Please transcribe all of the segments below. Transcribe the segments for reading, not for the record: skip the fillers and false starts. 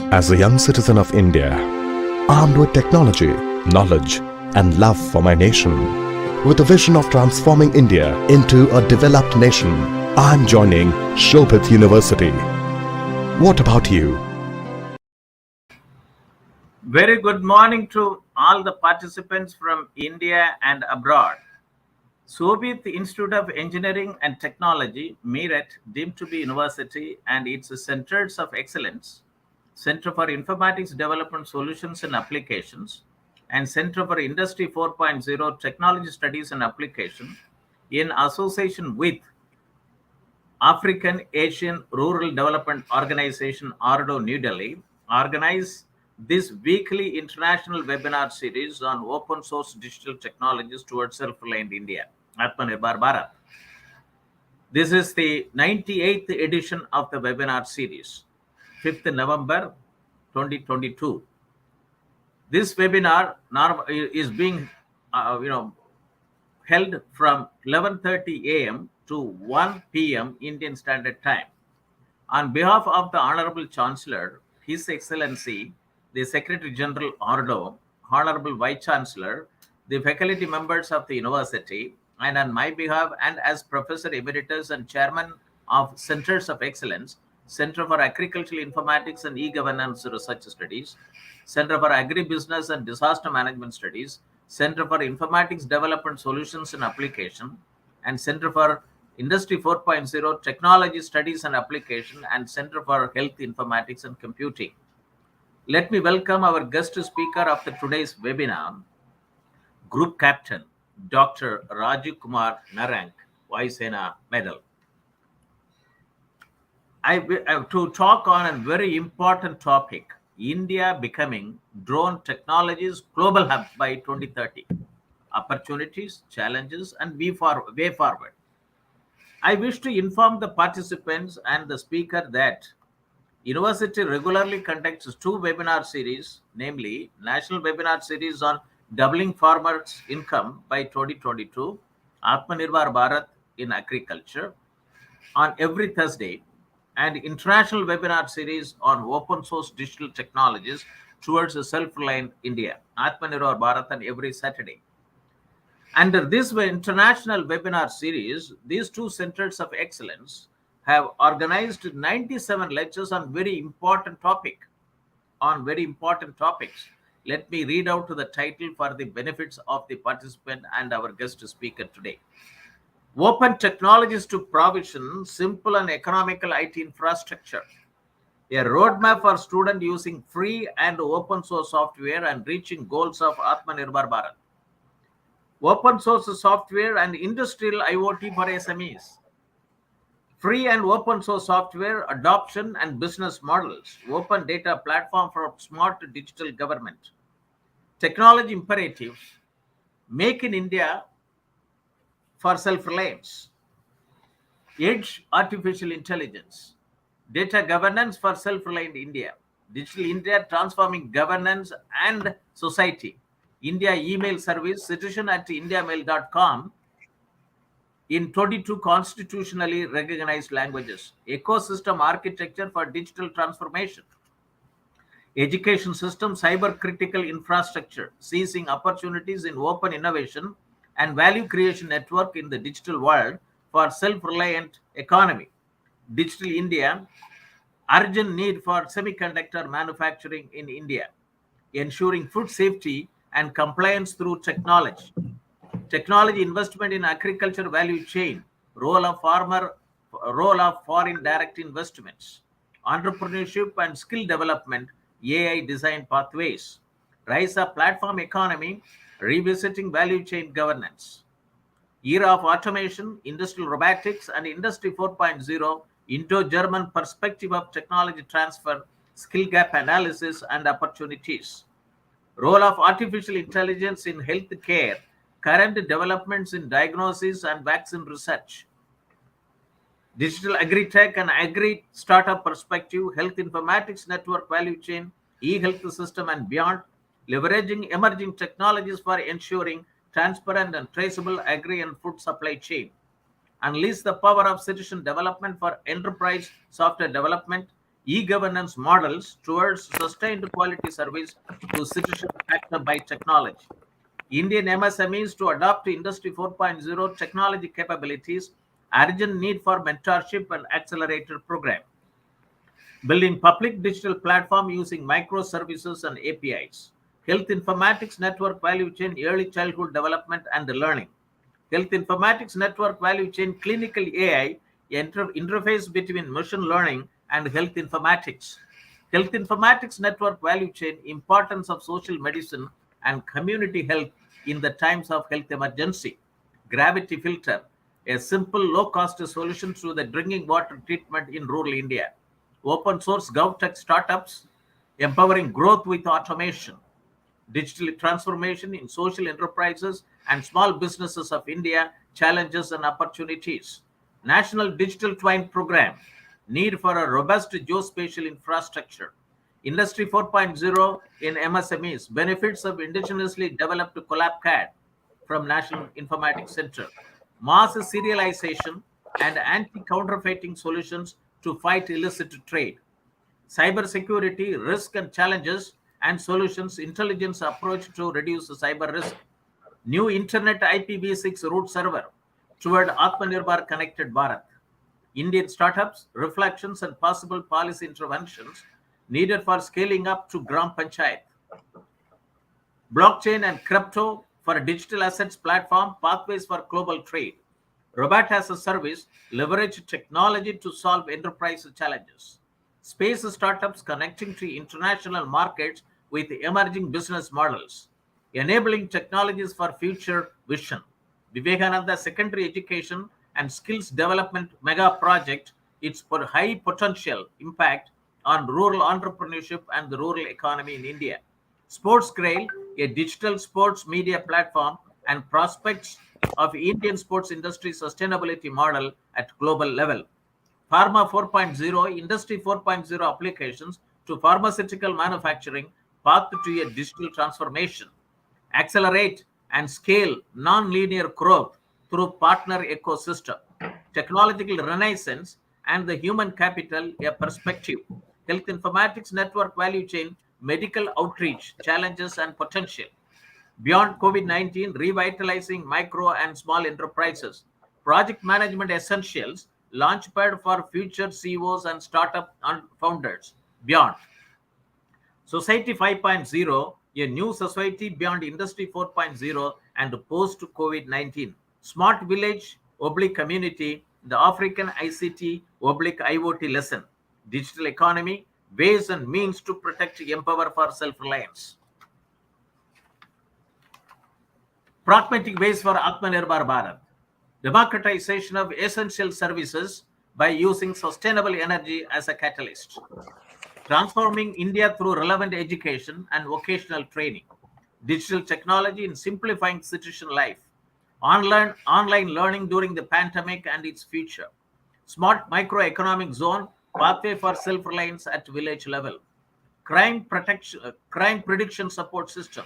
As a young citizen of India, armed with technology, knowledge, and love for my nation, with a vision of transforming India into a developed nation, I am joining Shobhit University. What about you? Very good morning to all the participants from India and abroad. Shobhit Institute of Engineering and Technology, Meerut, deemed to be university, and its centers of excellence, Center for Informatics Development Solutions and Applications, and Center for Industry 4.0 Technology Studies and Application, in association with African Asian Rural Development Organization, ARDO, New Delhi, organize this weekly international webinar series on open source digital technologies towards self-reliant India, Atmanirbhar Bharat. This is the 98th edition of the webinar series, 5th November 2022. This webinar is being held from 11:30 a.m. to 1 p.m. Indian Standard Time. On behalf of the Honorable Chancellor, His Excellency, the Secretary General Ordo, Honorable Vice Chancellor, the faculty members of the university, and on my behalf, and as Professor Emeritus and Chairman of Centers of Excellence, Center for Agricultural Informatics and E-Governance Research Studies, Center for Agribusiness and Disaster Management Studies, Center for Informatics Development Solutions and Application, and Center for Industry 4.0 Technology Studies and Application, and Center for Health Informatics and Computing. Let me welcome our guest speaker of today's webinar, Group Captain, Dr. Rajiv Kumar Narang, Vayu Sena Medal. I have to talk on a very important topic, India becoming drone technologies global hub by 2030. Opportunities, challenges, and way forward. I wish to inform the participants and the speaker that University regularly conducts two webinar series, namely National Webinar Series on Doubling Farmers' Income by 2022, Atmanirbhar Bharat in Agriculture, on every Thursday, and International Webinar Series on Open Source Digital Technologies towards a Self-Reliant India, Atmanirbhar Bharat, on every Saturday. Under this international webinar series, these two centers of excellence have organized 97 lectures on very important topics. Let me read out the title for the benefits of the participant and our guest speaker today. Open technologies to provision simple and economical IT infrastructure. A roadmap for students using free and open source software and reaching goals of Atmanirbhar Bharat. Open source software and industrial IoT for SMEs. Free and open source software adoption and business models. Open data platform for smart digital government. Technology imperatives. Make in India for self-reliance. Edge artificial intelligence. Data governance for self-reliant India. Digital India transforming governance and society. India email service citizen@indiamail.com in 22 constitutionally recognized languages. Ecosystem architecture for digital transformation. Education system cyber critical infrastructure, seizing opportunities in open innovation and value creation network in the digital world for self-reliant economy. Digital India, urgent need for semiconductor manufacturing in India. Ensuring food safety and compliance through technology. Technology investment in agriculture value chain, role of foreign direct investments, entrepreneurship and skill development, AI design pathways, rise of platform economy, revisiting value chain governance, era of automation, industrial robotics and industry 4.0, Indo-German perspective of technology transfer, skill gap analysis and opportunities. Role of artificial intelligence in health care, current developments in diagnosis and vaccine research. Digital agri-tech and agri-startup perspective, health informatics network value chain, e-health system and beyond, leveraging emerging technologies for ensuring transparent and traceable agri and food supply chain. Unleash the power of citizen development for enterprise software development, e-governance models towards sustained quality service to citizens backed by technology. Indian MSMEs to adopt Industry 4.0 technology capabilities, urgent need for mentorship and accelerator program. Building public digital platform using microservices and APIs. Health informatics network value chain, early childhood development and learning. Health informatics network value chain, clinical AI, interface between machine learning and health informatics. Health informatics network value chain, importance of social medicine and community health in the times of health emergency. Gravity filter, a simple low-cost solution to the drinking water treatment in rural India. Open source GovTech startups, empowering growth with automation. Digital transformation in social enterprises and small businesses of India, challenges and opportunities. National Digital Twine Program, need for a robust geospatial infrastructure. Industry 4.0 in MSMEs, benefits of indigenously developed CollabCAD from National Informatics Center. Mass serialization and anti-counterfeiting solutions to fight illicit trade. Cybersecurity, risk and challenges and solutions, intelligence approach to reduce cyber risk. New Internet IPv6 root server toward Atmanirbhar Connected Bharat. Indian startups, reflections and possible policy interventions needed for scaling up to Gram Panchayat. Blockchain and crypto for a digital assets platform, pathways for global trade. Robot as a service, leverage technology to solve enterprise challenges. Space startups connecting to international markets with emerging business models. Enabling technologies for future vision. Vivekananda Secondary Education and Skills Development Mega Project, it's for high potential impact on rural entrepreneurship and the rural economy in India. Sports Grail, a digital sports media platform and prospects of Indian sports industry sustainability model at global level. Pharma 4.0, Industry 4.0 applications to pharmaceutical manufacturing, path to a digital transformation. Accelerate and scale non-linear growth through partner ecosystem. Technological renaissance and the human capital, a perspective. Health informatics network value chain, medical outreach, challenges and potential. Beyond COVID-19, revitalizing micro and small enterprises. Project management essentials, launchpad for future CEOs and startup founders. Beyond. Society 5.0, a new society beyond Industry 4.0 and post COVID-19. Smart village, oblique community, the African ICT, oblique IoT lesson. Digital economy, ways and means to protect, empower for self-reliance. Pragmatic ways for Atmanirbhar Bharat. Democratization of essential services by using sustainable energy as a catalyst. Transforming India through relevant education and vocational training. Digital technology in simplifying citizen life. Online learning during the pandemic and its future. Smart microeconomic zone, pathway for self-reliance at village level. Crime prediction support system.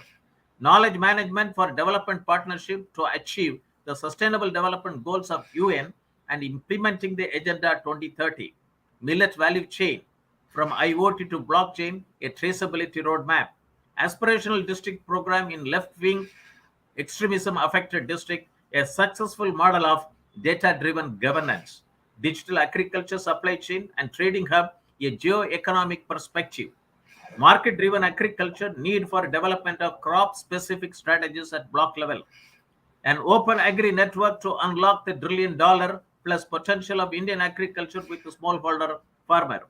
Knowledge management for development partnership to achieve the sustainable development goals of UN and implementing the Agenda 2030. Millet value chain from IoT to blockchain, a traceability roadmap. Aspirational district program in left-wing extremism affected district, a successful model of data-driven governance. Digital agriculture supply chain and trading hub, a geo-economic perspective. Market-driven agriculture, need for development of crop-specific strategies at block level. An open agri network to unlock the $1 trillion plus potential of Indian agriculture with the smallholder farmer.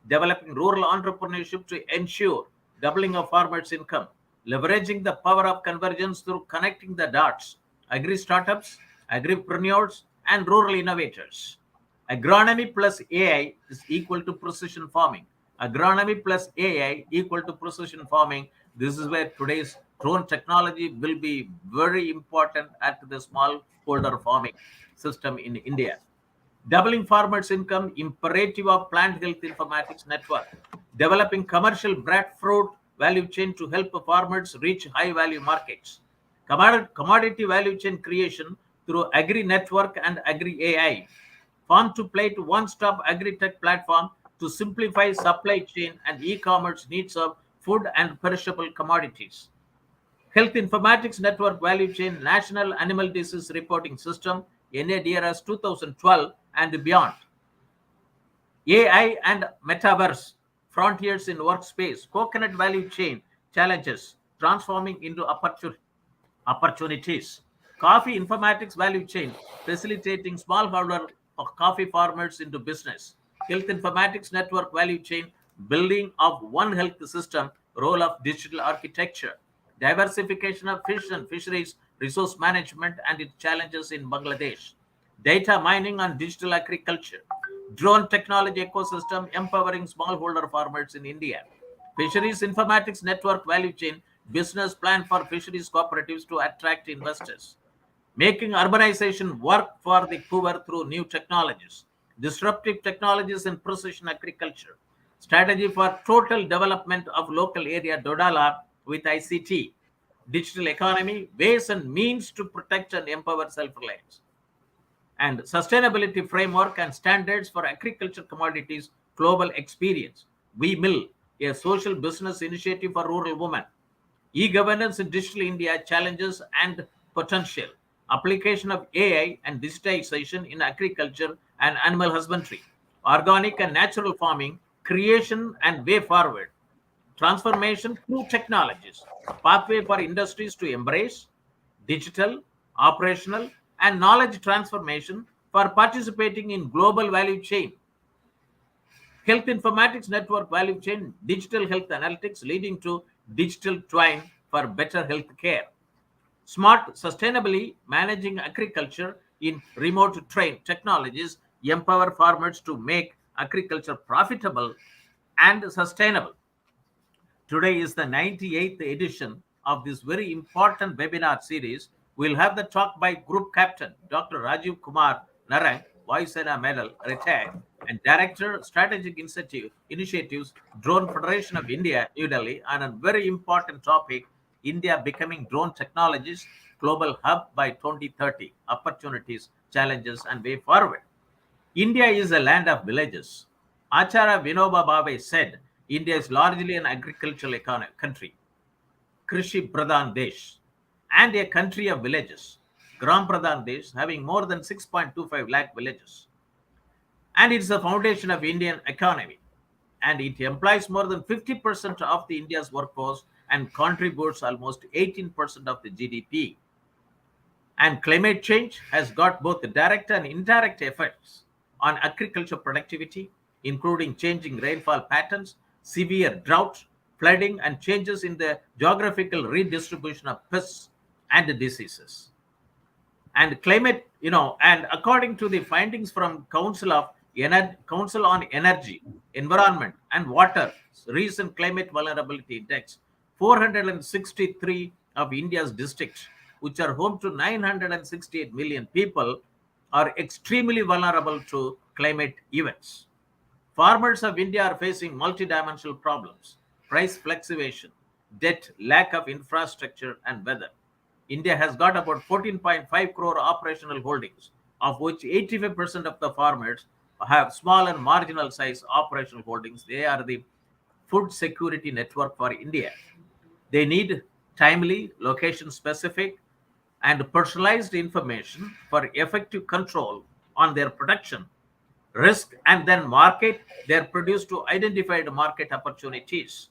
Developing rural entrepreneurship to ensure doubling of farmers' income. Leveraging the power of convergence through connecting the dots. Agri startups, agripreneurs, and rural innovators. Agronomy plus AI is equal to precision farming. Agronomy plus AI equal to precision farming. This is where today's drone technology will be very important at the smallholder farming system in India. Doubling farmers' income, imperative of plant health informatics network. Developing commercial breadfruit value chain to help farmers reach high value markets. Commodity value chain creation through agri network and agri AI. Farm to plate one-stop agri-tech platform to simplify supply chain and e-commerce needs of food and perishable commodities. Health Informatics Network Value Chain National Animal Disease Reporting System, NADRS 2012 and beyond. AI and Metaverse, Frontiers in Workspace, Coconut Value Chain Challenges, Transforming into Opportunities. Coffee Informatics Value Chain, Facilitating Smallholder of Coffee Farmers into Business. Health Informatics Network Value Chain, Building of One Health System, Role of Digital Architecture. Diversification of fish and fisheries, resource management and its challenges in Bangladesh. Data mining and digital agriculture. Drone technology ecosystem empowering smallholder farmers in India. Fisheries Informatics Network Value Chain, business plan for fisheries cooperatives to attract investors. Making urbanization work for the poor through new technologies. Disruptive technologies in precision agriculture. Strategy for total development of local area Dodala with ICT. Digital economy, ways and means to protect and empower self-reliance. And sustainability framework and standards for agriculture commodities, global experience. We Mill, a social business initiative for rural women. E-governance in digital India, challenges and potential. Application of AI and digitization in agriculture and animal husbandry. Organic and natural farming, creation and way forward. Transformation through technologies. Pathway for industries to embrace digital, operational, and knowledge transformation for participating in global value chain. Health Informatics Network Value Chain, Digital Health Analytics leading to digital twine for better health care. Smart, sustainably managing agriculture in remote train technologies empower farmers to make agriculture profitable and sustainable. Today is the 98th edition of this very important webinar series. We'll have the talk by Group Captain Dr. Rajiv Kumar Narang, Vayu Sena Medal, retired, and Director Strategic Initiatives, Drone Federation of India, New Delhi, on a very important topic, India becoming drone technologies global hub by 2030, opportunities, challenges, and way forward. India is a land of villages. Acharya Vinoba Bhave said, India is largely an agricultural country, Krishi Pradhan Desh, and a country of villages, Gram Pradhan Desh, having more than 6.25 lakh villages. And it's the foundation of Indian economy. And it employs more than 50% of the India's workforce and contributes almost 18% of the GDP. And climate change has got both direct and indirect effects on agriculture productivity, including changing rainfall patterns, severe drought, flooding, and changes in the geographical redistribution of pests and diseases. And climate, and according to the findings from Council on Energy, Environment, and Water, recent climate vulnerability index, 463 of India's districts, which are home to 968 million people, are extremely vulnerable to climate events. Farmers of India are facing multidimensional problems: price fluctuation, debt, lack of infrastructure, and weather. India has got about 14.5 crore operational holdings, of which 85% of the farmers have small and marginal size operational holdings. They are the food security network for India. They need timely, location specific, and personalized information for effective control on their production risk and then market their produce to identified market opportunities.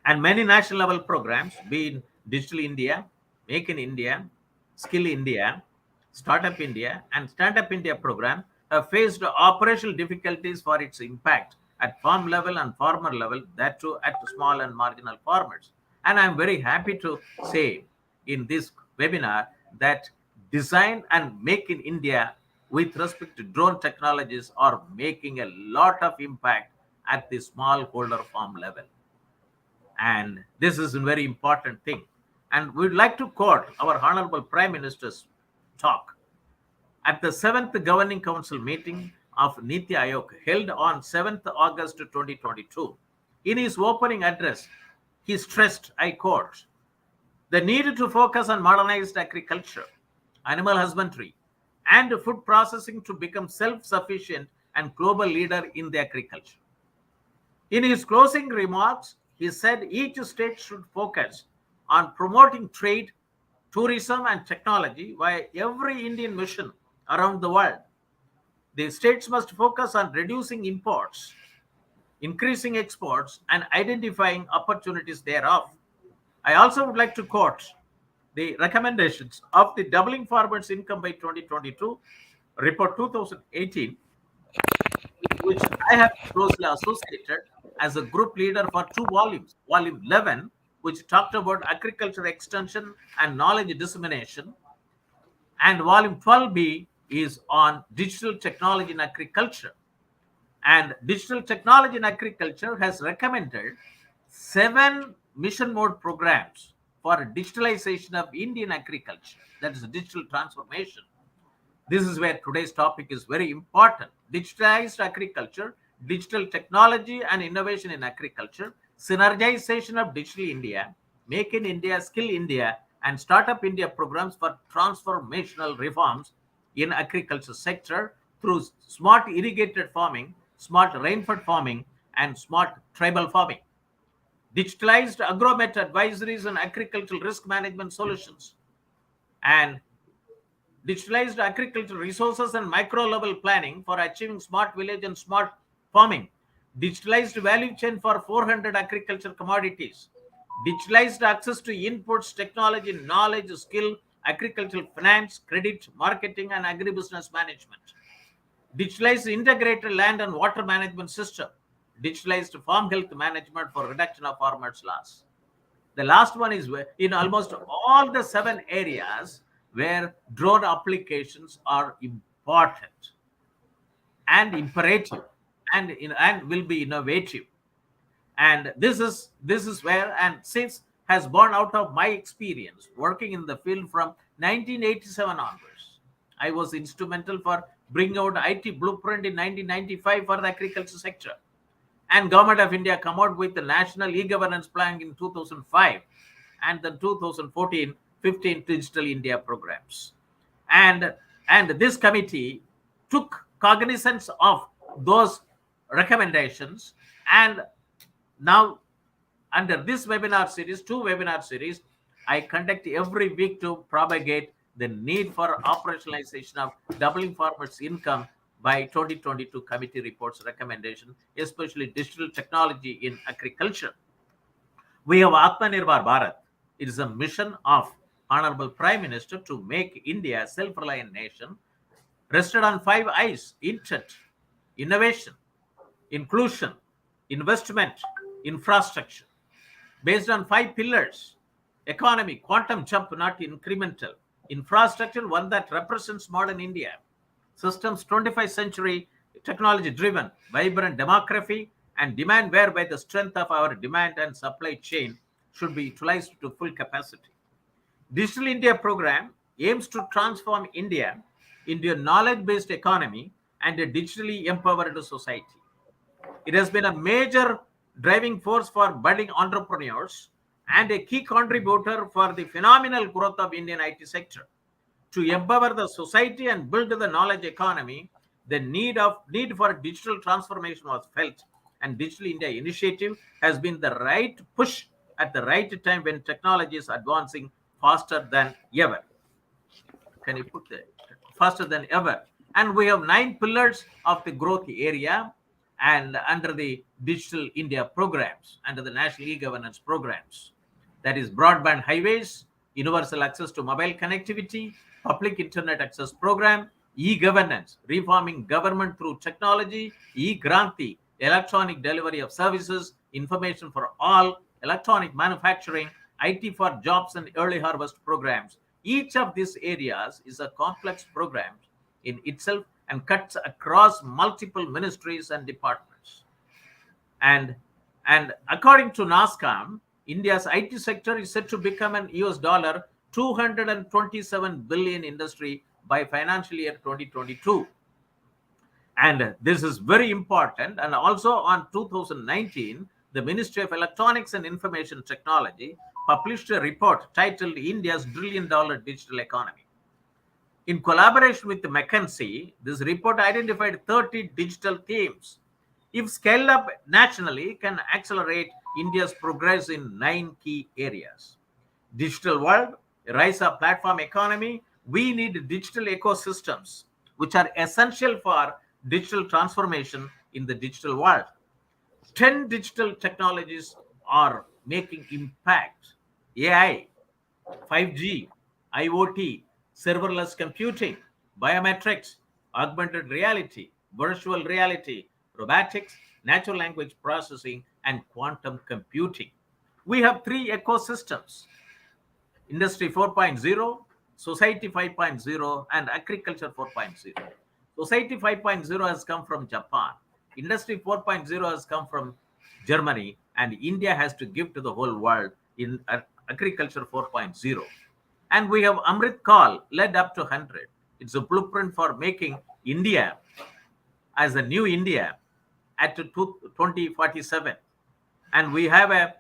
And many national level programs, be in Digital India, Make in India, Skill India, Startup India, and Stand Up India program, have faced operational difficulties for its impact at farm level and farmer level, that too at small and marginal farmers. And I'm very happy to say in this webinar that design and make in India with respect to drone technologies are making a lot of impact at the smallholder farm level. And this is a very important thing. And we'd like to quote our Honorable Prime Minister's talk at the 7th Governing Council meeting of Niti Aayog held on 7th August 2022. In his opening address, he stressed, I quote, the need to focus on modernized agriculture, animal husbandry, and food processing to become self-sufficient and global leader in the agriculture. In his closing remarks, he said each state should focus on promoting trade, tourism, and technology via every Indian mission around the world. The states must focus on reducing imports, increasing exports, and identifying opportunities thereof. I also would like to quote the recommendations of the Doubling Farmers' Income by 2022 report 2018, which I have closely associated as a group leader for two volumes. Volume 11, which talked about agriculture extension and knowledge dissemination, and volume 12B is on digital technology in agriculture. And digital technology in agriculture has recommended 7 mission mode programs for digitalization of Indian agriculture. That is digital transformation. This is where today's topic is very important. Digitalized agriculture, digital technology and innovation in agriculture, synergization of Digital India, Make in India, Skill India, and Startup India programs for transformational reforms in agriculture sector through smart irrigated farming, smart rainfed farming, and smart tribal farming. Digitalized agromet advisories and agricultural risk management solutions, and digitalized agricultural resources and micro level planning for achieving smart village and smart farming, digitalized value chain for 400 agriculture commodities, digitalized access to inputs, technology, knowledge, skill, agricultural finance, credit, marketing, and agribusiness management, digitalized integrated land and water management system, digitalized farm health management for reduction of farmers' loss. The last one is in almost all the 7 areas where drone applications are important and imperative and will be innovative. And this is where, and since has born out of my experience working in the field from 1987 onwards. I was instrumental for bringing out IT blueprint in 1995 for the agriculture sector. And Government of India come out with the National E-Governance Plan in 2005 and the 2014-15 Digital India programs. And this committee took cognizance of those recommendations, and now under this webinar series, 2 webinar series, I conduct every week to propagate the need for operationalization of doubling farmers' income by 2022 committee reports recommendation, especially digital technology in agriculture. We have Atmanirbhar Bharat. It is a mission of Honorable Prime Minister to make India a self-reliant nation, rested on 5 I's: intent, innovation, inclusion, investment, infrastructure. Based on 5 pillars: economy, quantum jump, not incremental; infrastructure, one that represents modern India; systems, 21st century technology driven, vibrant demography and demand, whereby the strength of our demand and supply chain should be utilized to full capacity. Digital India program aims to transform India into a knowledge-based economy and a digitally empowered society. It has been a major driving force for budding entrepreneurs and a key contributor for the phenomenal growth of Indian IT sector. To empower the society and build the knowledge economy, the need for digital transformation was felt, and Digital India initiative has been the right push at the right time when technology is advancing faster than ever. Can you put that? Faster than ever. And we have 9 pillars of the growth area, and under the Digital India programs, under the National E-Governance programs, that is broadband highways, universal access to mobile connectivity, public internet access program, e-governance, reforming government through technology, e-Granti, electronic delivery of services, information for all, electronic manufacturing, IT for jobs and early harvest programs. Each of these areas is a complex program in itself and cuts across multiple ministries and departments. And according to NASCOM, India's IT sector is set to become an US dollar 227 billion industry by financial year 2022. And this is very important. And also on 2019, the Ministry of Electronics and Information Technology published a report titled India's $1 trillion digital economy. In collaboration with McKinsey, this report identified 30 digital themes. If scaled up nationally, can accelerate India's progress in 9 key areas. Digital world, rise of platform economy. We need digital ecosystems, which are essential for digital transformation in the digital world. 10 digital technologies are making impact: AI, 5G, IoT, serverless computing, biometrics, augmented reality, virtual reality, robotics, natural language processing, and quantum computing. We have three ecosystems: Industry 4.0, Society 5.0, and Agriculture 4.0. Society 5.0 has come from Japan. Industry 4.0 has come from Germany, and India has to give to the whole world in Agriculture 4.0. And we have Amrit Kaal led up to 100. It's a blueprint for making India as a new India at 2047. And we have a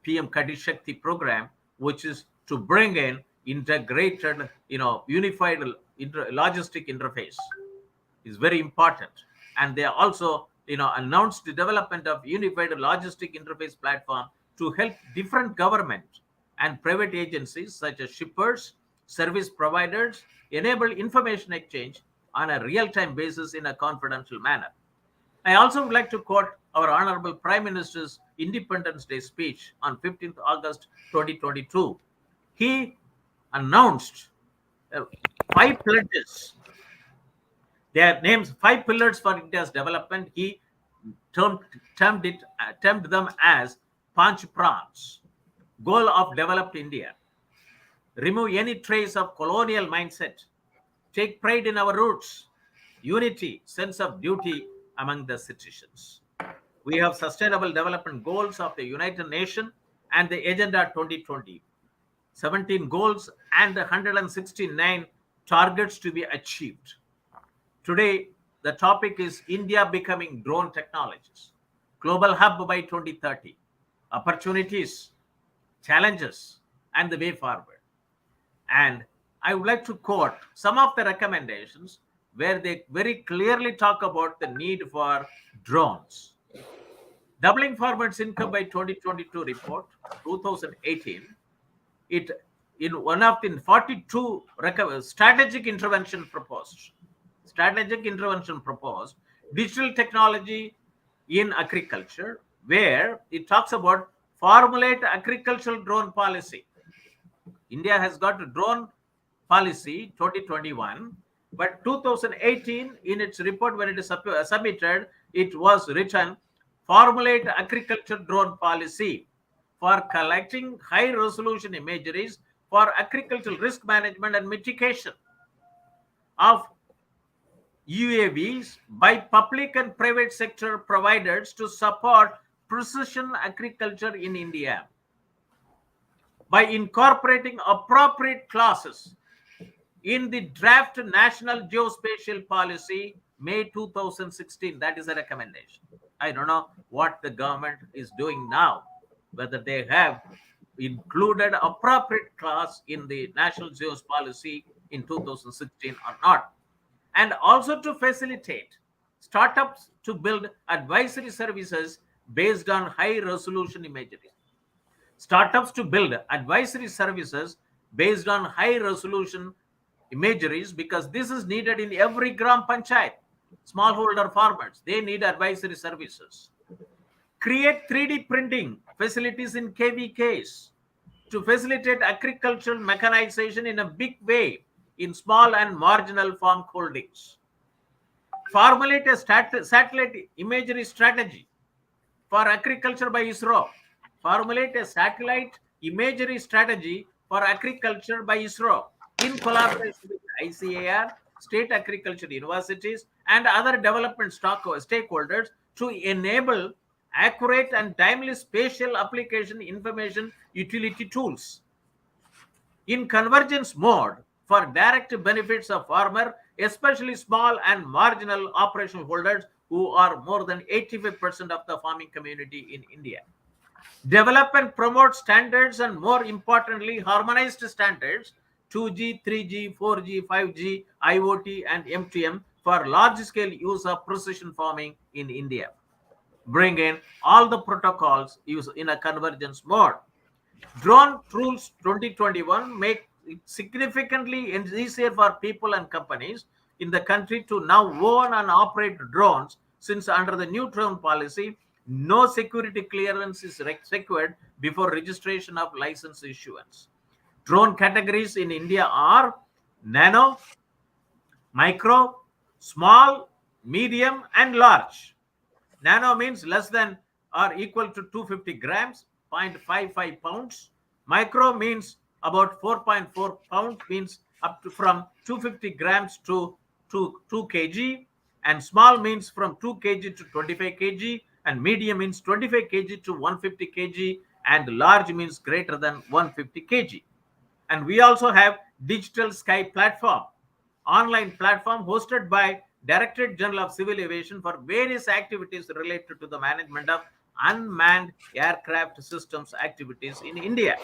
PM Kadi Shakti program, which is to bring in integrated, unified logistic interface is very important. And they also announced the development of unified logistic interface platform to help different government and private agencies such as shippers, service providers enable information exchange on a real-time basis in a confidential manner. I also would like to quote our Honorable Prime Minister's Independence Day speech on 15th August 2022. He announced 5 pledges. Their names, 5 pillars for India's development. He termed them as Panch Prans, goal of developed India. Remove any trace of colonial mindset. Take pride in our roots. Unity, sense of duty among the citizens. We have sustainable development goals of the United Nations and the Agenda 2020. 17 goals and 169 targets to be achieved. Today, the topic is India becoming drone technologies. Global hub by 2030. Opportunities, challenges, and the way forward. And I would like to quote some of the recommendations where they very clearly talk about the need for drones. Doubling farmers' income by 2022 report, 2018, it in one of the 42 strategic intervention proposed, digital technology in agriculture, where it talks about formulate agricultural drone policy. India has got a drone policy 2021, but 2018 in its report when it is submitted, it was written formulate agriculture drone policy for collecting high resolution imageries for agricultural risk management and mitigation of UAVs by public and private sector providers to support precision agriculture in India by incorporating appropriate clauses in the draft National Geospatial Policy, May 2016. That is a recommendation. I don't know what the government is doing now, whether they have included appropriate clause in the National Geospatial Policy in 2016 or not. And also to facilitate startups to build advisory services based on high resolution imagery. Startups to build advisory services based on high resolution imageries, because this is needed in every gram panchayat. Smallholder farmers, they need advisory services. Create 3D printing facilities in KVKs to facilitate agricultural mechanization in a big way in small and marginal farm holdings. Formulate a satellite imagery strategy for agriculture by ISRO. Formulate a satellite imagery strategy for agriculture by ISRO in collaboration with ICAR, state agriculture universities, and other development stakeholders to enable accurate and timely spatial application information utility tools. In convergence mode for direct benefits of farmer, especially small and marginal operational holders who are more than 85% of the farming community in India. Develop and promote standards, and more importantly, harmonized standards 2G, 3G, 4G, 5G, IoT, and MTM for large-scale use of precision farming in India. Bring in all the protocols used in a convergence mode. Drone rules 2021 make it significantly easier for people and companies in the country to now own and operate drones, since under the new drone policy, no security clearance is required before registration of license issuance. Drone categories in India are nano, micro, small, medium, and large. Nano means less than or equal to 250 grams, 0.55 pounds. Micro means about 4.4 pounds, means up to from 250 grams to 2 kg. And small means from 2 kg to 25 kg. And medium means 25 kg to 150 kg. And large means greater than 150 kg. And we also have Digital Sky Platform, online platform hosted by Directorate General of Civil Aviation for various activities related to the management of unmanned aircraft systems activities in India.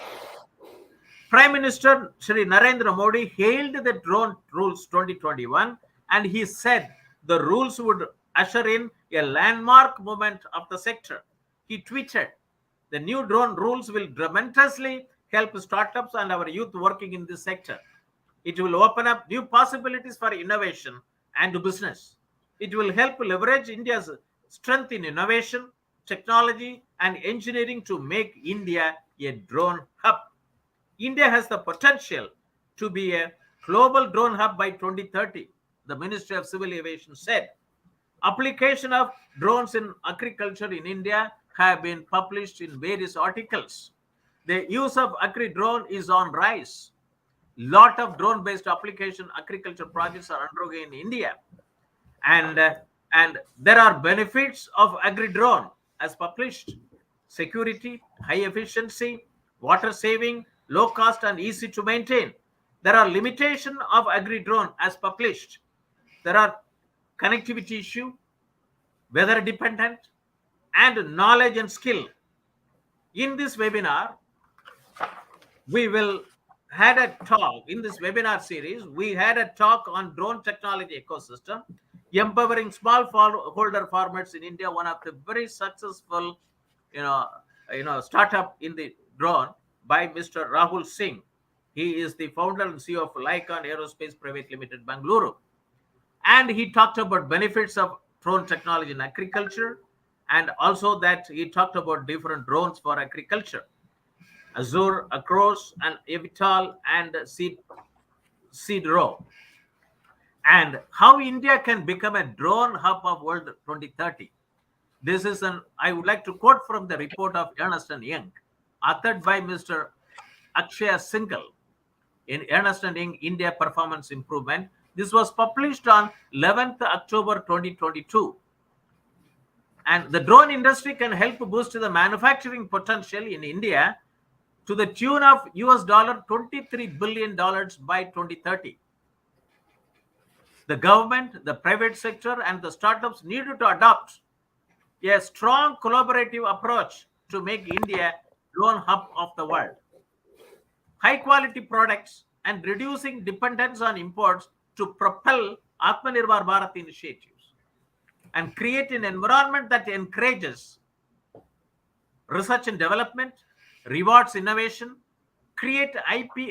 Prime Minister Shri Narendra Modi hailed the drone rules 2021, and he said the rules would usher in a landmark moment of the sector. He tweeted, "The new drone rules will tremendously help startups and our youth working in this sector. It will open up new possibilities for innovation and business. It will help leverage India's strength in innovation, technology, and engineering to make India a drone hub. India has the potential to be a global drone hub by 2030, the Ministry of Civil Aviation said. Application of drones in agriculture in India have been published in various articles. The use of agri-drone is on rise. Lot of drone-based application agriculture projects are underway in India, and there are benefits of agri-drone as published: security, high efficiency, water saving, low cost, and easy to maintain. There are limitations of agri-drone as published. There are connectivity issue, weather dependent, and knowledge and skill. In this webinar, we will had a talk in this webinar series. We had a talk on drone technology ecosystem, empowering smallholder farmers in India. One of the very successful, startup in the drone by Mr. Rahul Singh. He is the founder and CEO of Lycon Aerospace Private Limited, Bangalore. And he talked about benefits of drone technology in agriculture, and also that he talked about different drones for agriculture: Azure, Acros, and Evital, and Seedro, and how India can become a drone hub of world 2030. This is I would like to quote from the report of Ernst & Young, authored by Mr. Akshaya Singhal in Ernst & Young India Performance Improvement. This was published on 11th October 2022. And the drone industry can help boost the manufacturing potential in India to the tune of $23 billion by 2030. The government, the private sector, and the startups needed to adopt a strong collaborative approach to make India drone hub of the world. High quality products and reducing dependence on imports to propel Atmanirbhar Bharat initiatives and create an environment that encourages research and development, rewards innovation, create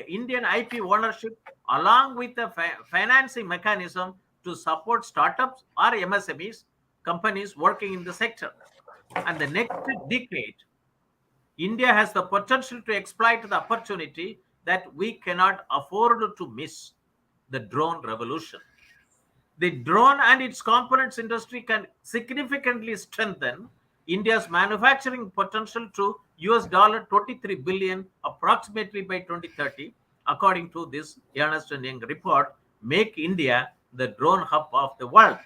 Indian IP ownership, along with a financing mechanism to support startups or MSMEs, companies working in the sector. And the next decade, India has the potential to exploit the opportunity that we cannot afford to miss: the drone revolution. The drone and its components industry can significantly strengthen India's manufacturing potential to $23 billion approximately by 2030, according to this Ernst & Young report, Make India the Drone Hub of the World.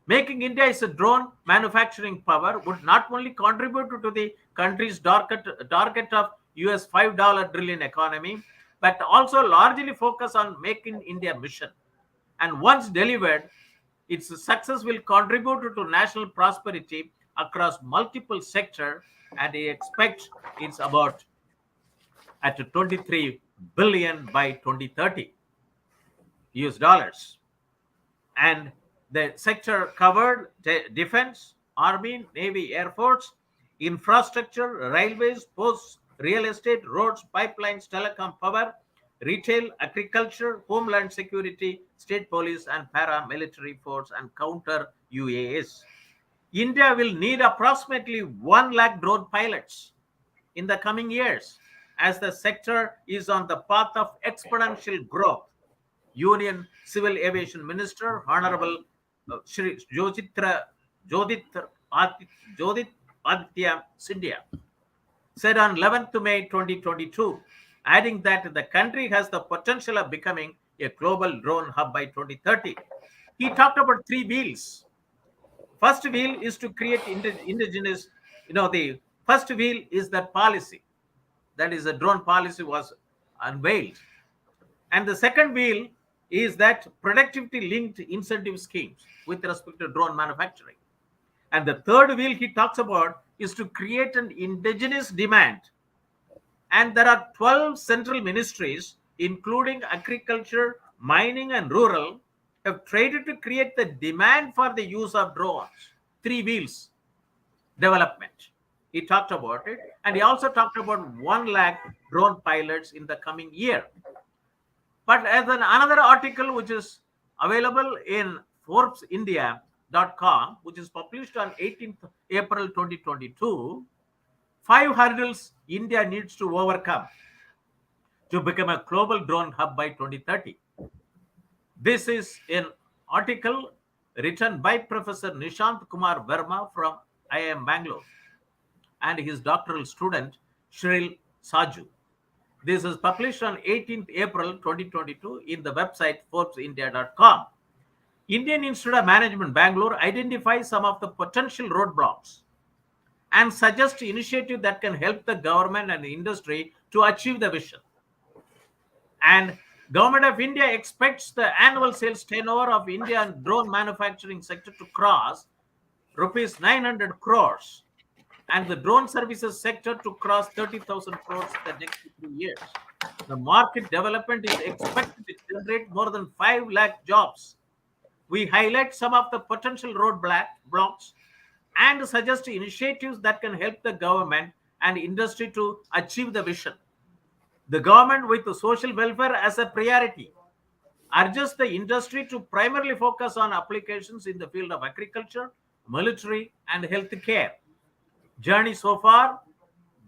Making India is a drone manufacturing power would not only contribute to the country's target of US $5 trillion economy, but also largely focus on Making India mission. And once delivered, its success will contribute to national prosperity across multiple sectors, and I expect it's about at $23 billion by 2030 US dollars. And the sector covered defense, army, navy, air force, infrastructure, railways, posts, real estate, roads, pipelines, telecom, power, retail, agriculture, homeland security, state police, and paramilitary force and counter UAS. India will need approximately 1 lakh drone pilots in the coming years as the sector is on the path of exponential growth. Union Civil Aviation Minister Honorable Shri Jodit Aditya Scindia said on 11th May 2022, adding that the country has the potential of becoming a global drone hub by 2030. He talked about three wheels. First wheel is to create indigenous, the first wheel is that policy. That is, a drone policy was unveiled. And the second wheel is that productivity linked incentive schemes with respect to drone manufacturing. And the third wheel he talks about is to create an indigenous demand. And there are 12 central ministries, including agriculture, mining, and rural, have traded to create the demand for the use of drones. Three wheels development. He talked about it. And he also talked about 1 lakh drone pilots in the coming year. But as another article which is available in ForbesIndia.com, which is published on 18th April 2022, 5 hurdles India needs to overcome to become a global drone hub by 2030. This is an article written by Professor Nishant Kumar Verma from IIM Bangalore and his doctoral student Shril Saju. This is published on 18th April 2022 in the website ForbesIndia.com. Indian Institute of Management Bangalore identifies some of the potential roadblocks and suggests initiatives that can help the government and the industry to achieve the vision. And Government of India expects the annual sales turnover of Indian drone manufacturing sector to cross rupees 900 crores and the drone services sector to cross 30,000 crores in the next 3 years. The market development is expected to generate more than 5 lakh jobs. We highlight some of the potential roadblocks and suggest initiatives that can help the government and industry to achieve the vision. The government, with the social welfare as a priority, urges the industry to primarily focus on applications in the field of agriculture, military, and healthcare. Journey so far: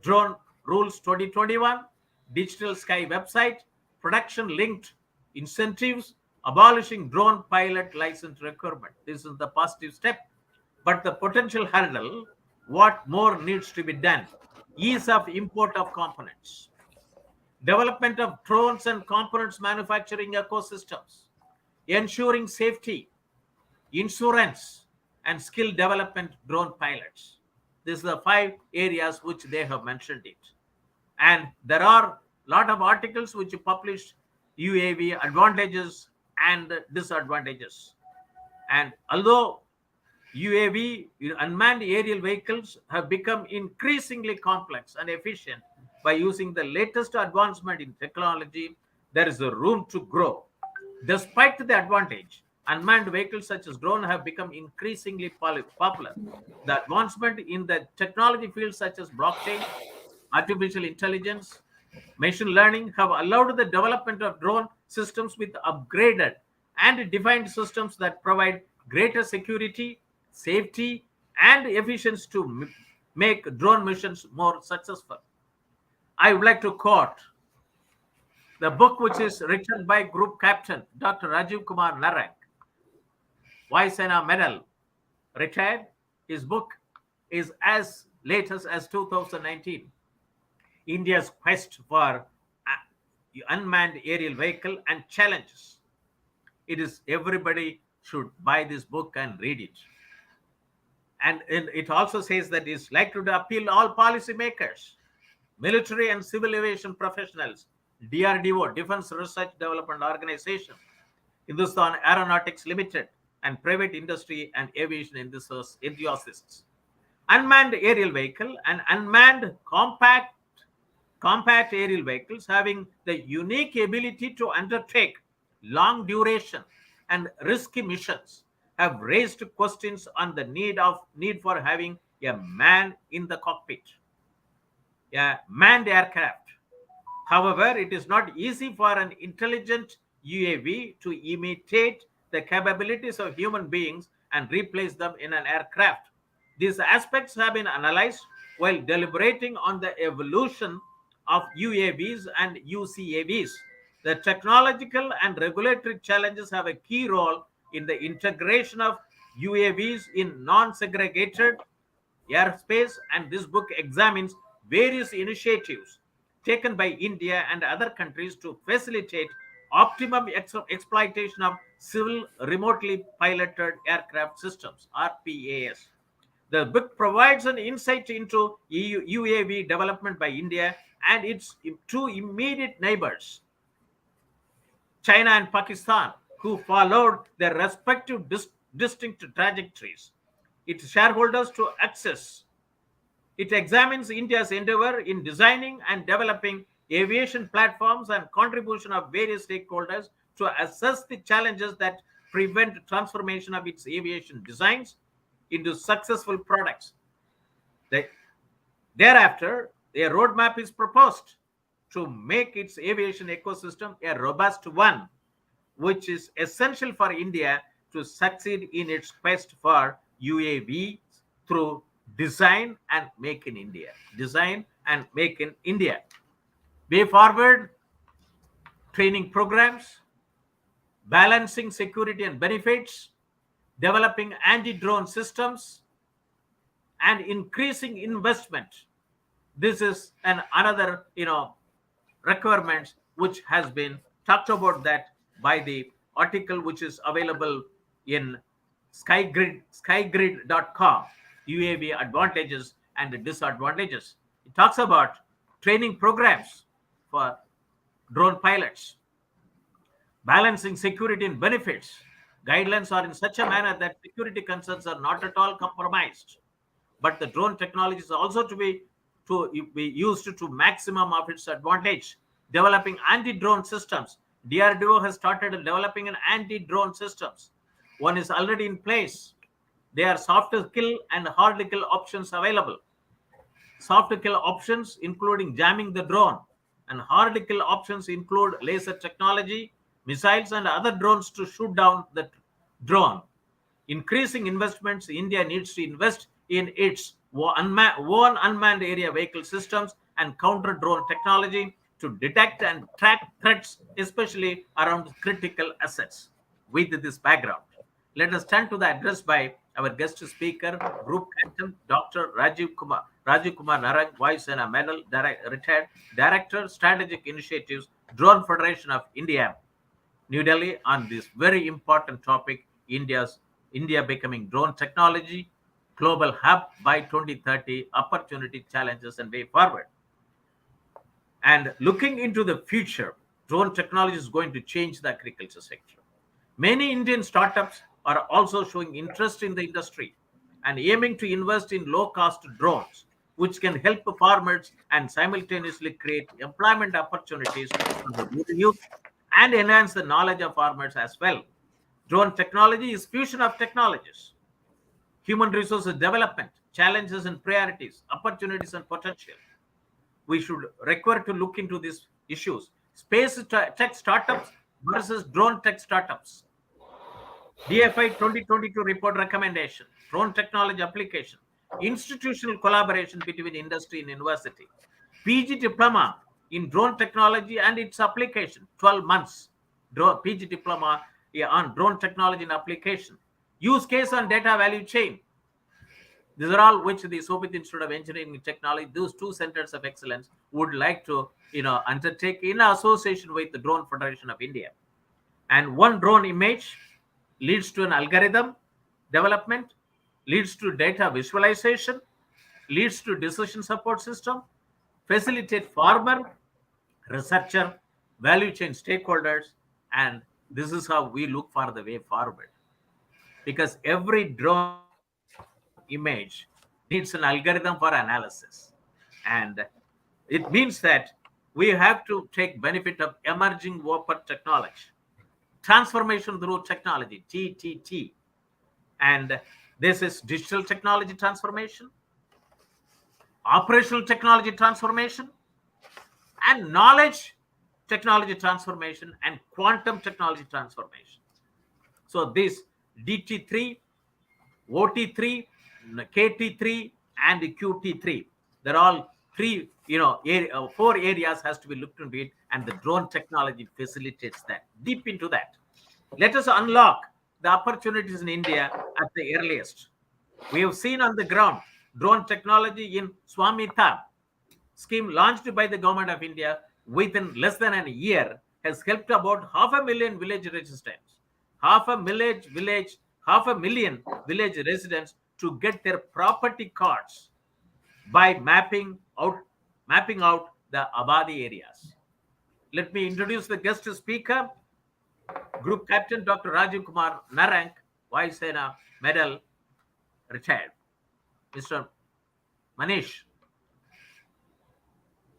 Drone Rules 2021, Digital Sky website, production linked incentives, abolishing drone pilot license requirement. This is the positive step. But the potential hurdle: what more needs to be done? Ease of import of components, development of drones and components manufacturing ecosystems, ensuring safety, insurance, and skill development drone pilots. These are the 5 areas which they have mentioned it. And there are a lot of articles which published UAV advantages and disadvantages. And although UAV, unmanned aerial vehicles, have become increasingly complex and efficient by using the latest advancement in technology, there is a room to grow. Despite the advantage, unmanned vehicles such as drones have become increasingly popular. The advancement in the technology fields such as blockchain, artificial intelligence, machine learning have allowed the development of drone systems with upgraded and defined systems that provide greater security, safety, and efficiency to make drone missions more successful. I would like to quote the book which is written by Group Captain Dr. Rajiv Kumar Narang, Sena Medal, retired. His book is as latest as 2019. India's quest for unmanned aerial vehicle and challenges. It is everybody should buy this book and read it. And it also says that it's likely to appeal all policymakers, military and civil aviation professionals, DRDO, Defense Research Development Organization, Hindustan Aeronautics Limited, and private industry and aviation enthusiasts. Unmanned aerial vehicle and unmanned compact compact aerial vehicles having the unique ability to undertake long duration and risky missions have raised questions on the need for having a man in the cockpit, a manned aircraft. However, it is not easy for an intelligent UAV to imitate the capabilities of human beings and replace them in an aircraft. These aspects have been analyzed while deliberating on the evolution of UAVs and UCAVs. The technological and regulatory challenges have a key role in the integration of UAVs in non segregated airspace, and this book examines various initiatives taken by India and other countries to facilitate optimum exploitation of civil remotely piloted aircraft systems, RPAS. The book provides an insight into UAV development by India and its two immediate neighbors, China and Pakistan, who followed their respective distinct trajectories. Its shareholders to access. It examines India's endeavor in designing and developing aviation platforms and contribution of various stakeholders to assess the challenges that prevent transformation of its aviation designs into successful products. Thereafter, a roadmap is proposed to make its aviation ecosystem a robust one, which is essential for India to succeed in its quest for UAV through design and make in India. Design and make in India. Way forward, training programs, balancing security and benefits, developing anti-drone systems, and increasing investment. This is another requirements which has been talked about that by the article which is available in skygrid.com, UAV advantages and disadvantages. It talks about training programs for drone pilots, balancing security and benefits. Guidelines are in such a manner that security concerns are not at all compromised, but the drone technology is also to be used to maximum of its advantage. Developing anti-drone systems. DRDO has started developing an anti-drone systems. One is already in place. There are soft kill and hard kill options available. Soft kill options including jamming the drone, and hard kill options include laser technology, missiles, and other drones to shoot down the drone. Increasing investments, India needs to invest in its own unmanned area vehicle systems and counter drone technology to detect and track threats, especially around critical assets. With this background, let us turn to the address by our guest speaker, Group Captain Dr. Rajiv Kumar Narang, Vice Sena Medal, retired Director, Strategic Initiatives, Drone Federation of India, New Delhi, on this very important topic, India becoming drone technology global hub by 2030, opportunity, challenges, and way forward. And looking into the future, drone technology is going to change the agriculture sector. Many Indian startups are also showing interest in the industry and aiming to invest in low-cost drones, which can help farmers and simultaneously create employment opportunities for the rural youth and enhance the knowledge of farmers as well. Drone technology is fusion of technologies, human resources development, challenges and priorities, opportunities and potential. We should require to look into these issues. Space tech startups versus drone tech startups. DFI 2022 report recommendation, drone technology application, institutional collaboration between industry and university, PG diploma in drone technology and its application, 12 months, PG diploma on drone technology and application, use case on data value chain. These are all which the Shobhit Institute of Engineering and Technology, those two centers of excellence, would like to undertake in association with the Drone Federation of India. And one drone image leads to an algorithm development, leads to data visualization, leads to decision support system, facilitate farmer, researcher, value chain stakeholders, and this is how we look for the way forward. Because every drone image needs an algorithm for analysis. And It means that we have to take benefit of emerging open technology, transformation through technology, TTT. And this is digital technology transformation, operational technology transformation, and knowledge technology transformation, and quantum technology transformation. So this DT3, OT3, KT3, and QT3, they're all three, four areas has to be looked into it, and the drone technology facilitates that. Deep into that, let us unlock the opportunities in India at the earliest. We have seen on the ground drone technology in Swamita scheme launched by the government of India within less than a year has helped about 500,000 village residents, half a million village residents to get their property cards by mapping out the Abadi areas. Let me introduce the guest speaker, Group Captain Dr. Rajiv Kumar Narang, Vice Sena Medal, retired. Mr. Manish.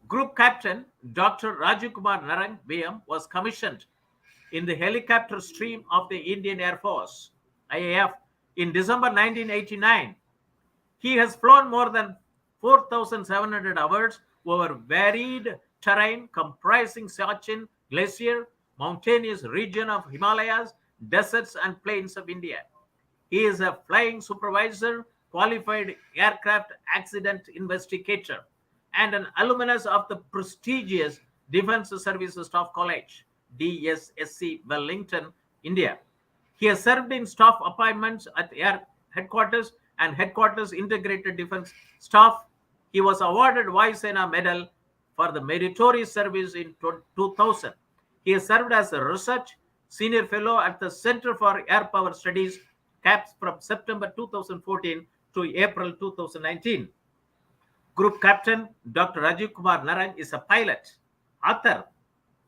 Group Captain Dr. Rajiv Kumar Narang BM was commissioned in the helicopter stream of the Indian Air Force, IAF, in December 1989. He has flown more than 4,700 hours over varied terrain comprising Siachen Glacier, mountainous region of Himalayas, deserts and plains of India. He is a flying supervisor, qualified aircraft accident investigator, and an alumnus of the prestigious Defence Services Staff College, DSSC, Wellington, India. He has served in staff appointments at Air Headquarters and Headquarters Integrated Defence Staff. He was awarded Vayu Sena Medal for the meritorious service in 2000. He has served as a research senior fellow at the Center for Air Power Studies, CAPS, from September 2014 to April 2019. Group Captain Dr. Rajiv Kumar Narang is a pilot, author,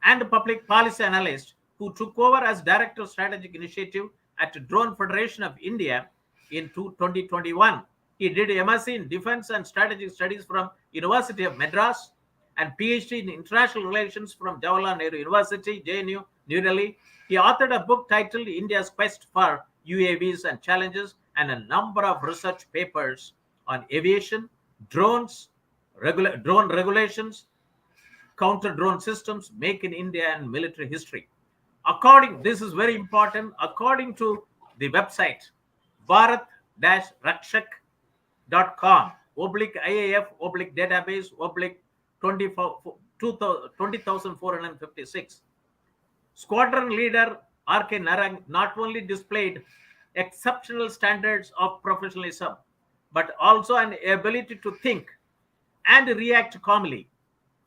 and public policy analyst who took over as Director of Strategic Initiative at Drone Federation of India in 2021. He did MSc in Defense and Strategic Studies from University of Madras and PhD in International Relations from Jawaharlal Nehru University, JNU, New Delhi. He authored a book titled India's Quest for UAVs and Challenges, and a number of research papers on aviation, drones, drone regulations, counter drone systems, make in India, and military history. This is very important, according to the website bharat-rakshak.com /IAF database /20,456. Squadron leader R.K. Narang not only displayed exceptional standards of professionalism, but also an ability to think and react calmly,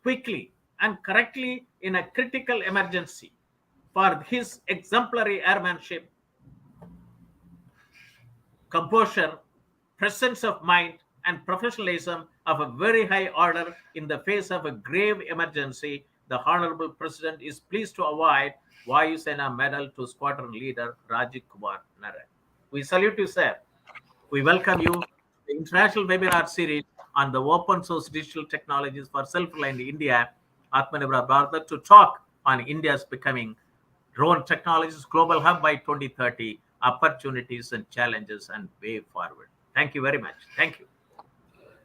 quickly, and correctly in a critical emergency. For his exemplary airmanship, composure, presence of mind, and professionalism of a very high order in the face of a grave emergency, the Honorable President is pleased to award Vayu Sena Medal to Squadron Leader Rajiv Kumar Narang. We salute you, sir. We welcome you to the International Webinar Series on the Open Source Digital Technologies for Self-Reliant India, Atmanirbhar Bharat, to talk on India's becoming drone technologies global hub by 2030, opportunities and challenges, and way forward. Thank you very much. Thank you.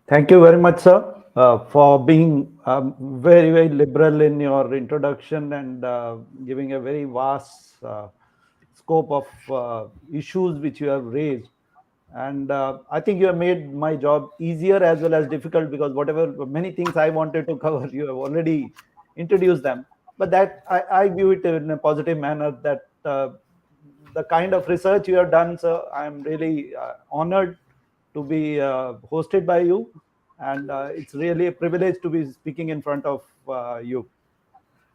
Thank you very much, sir, for being very, very liberal in your introduction and giving a very vast scope of issues which you have raised. And I think you have made my job easier as well as difficult, because many things I wanted to cover, you have already introduced them. But that I view it in a positive manner, that the kind of research you have done, sir, I'm really honored to be hosted by you, and it's really a privilege to be speaking in front of you.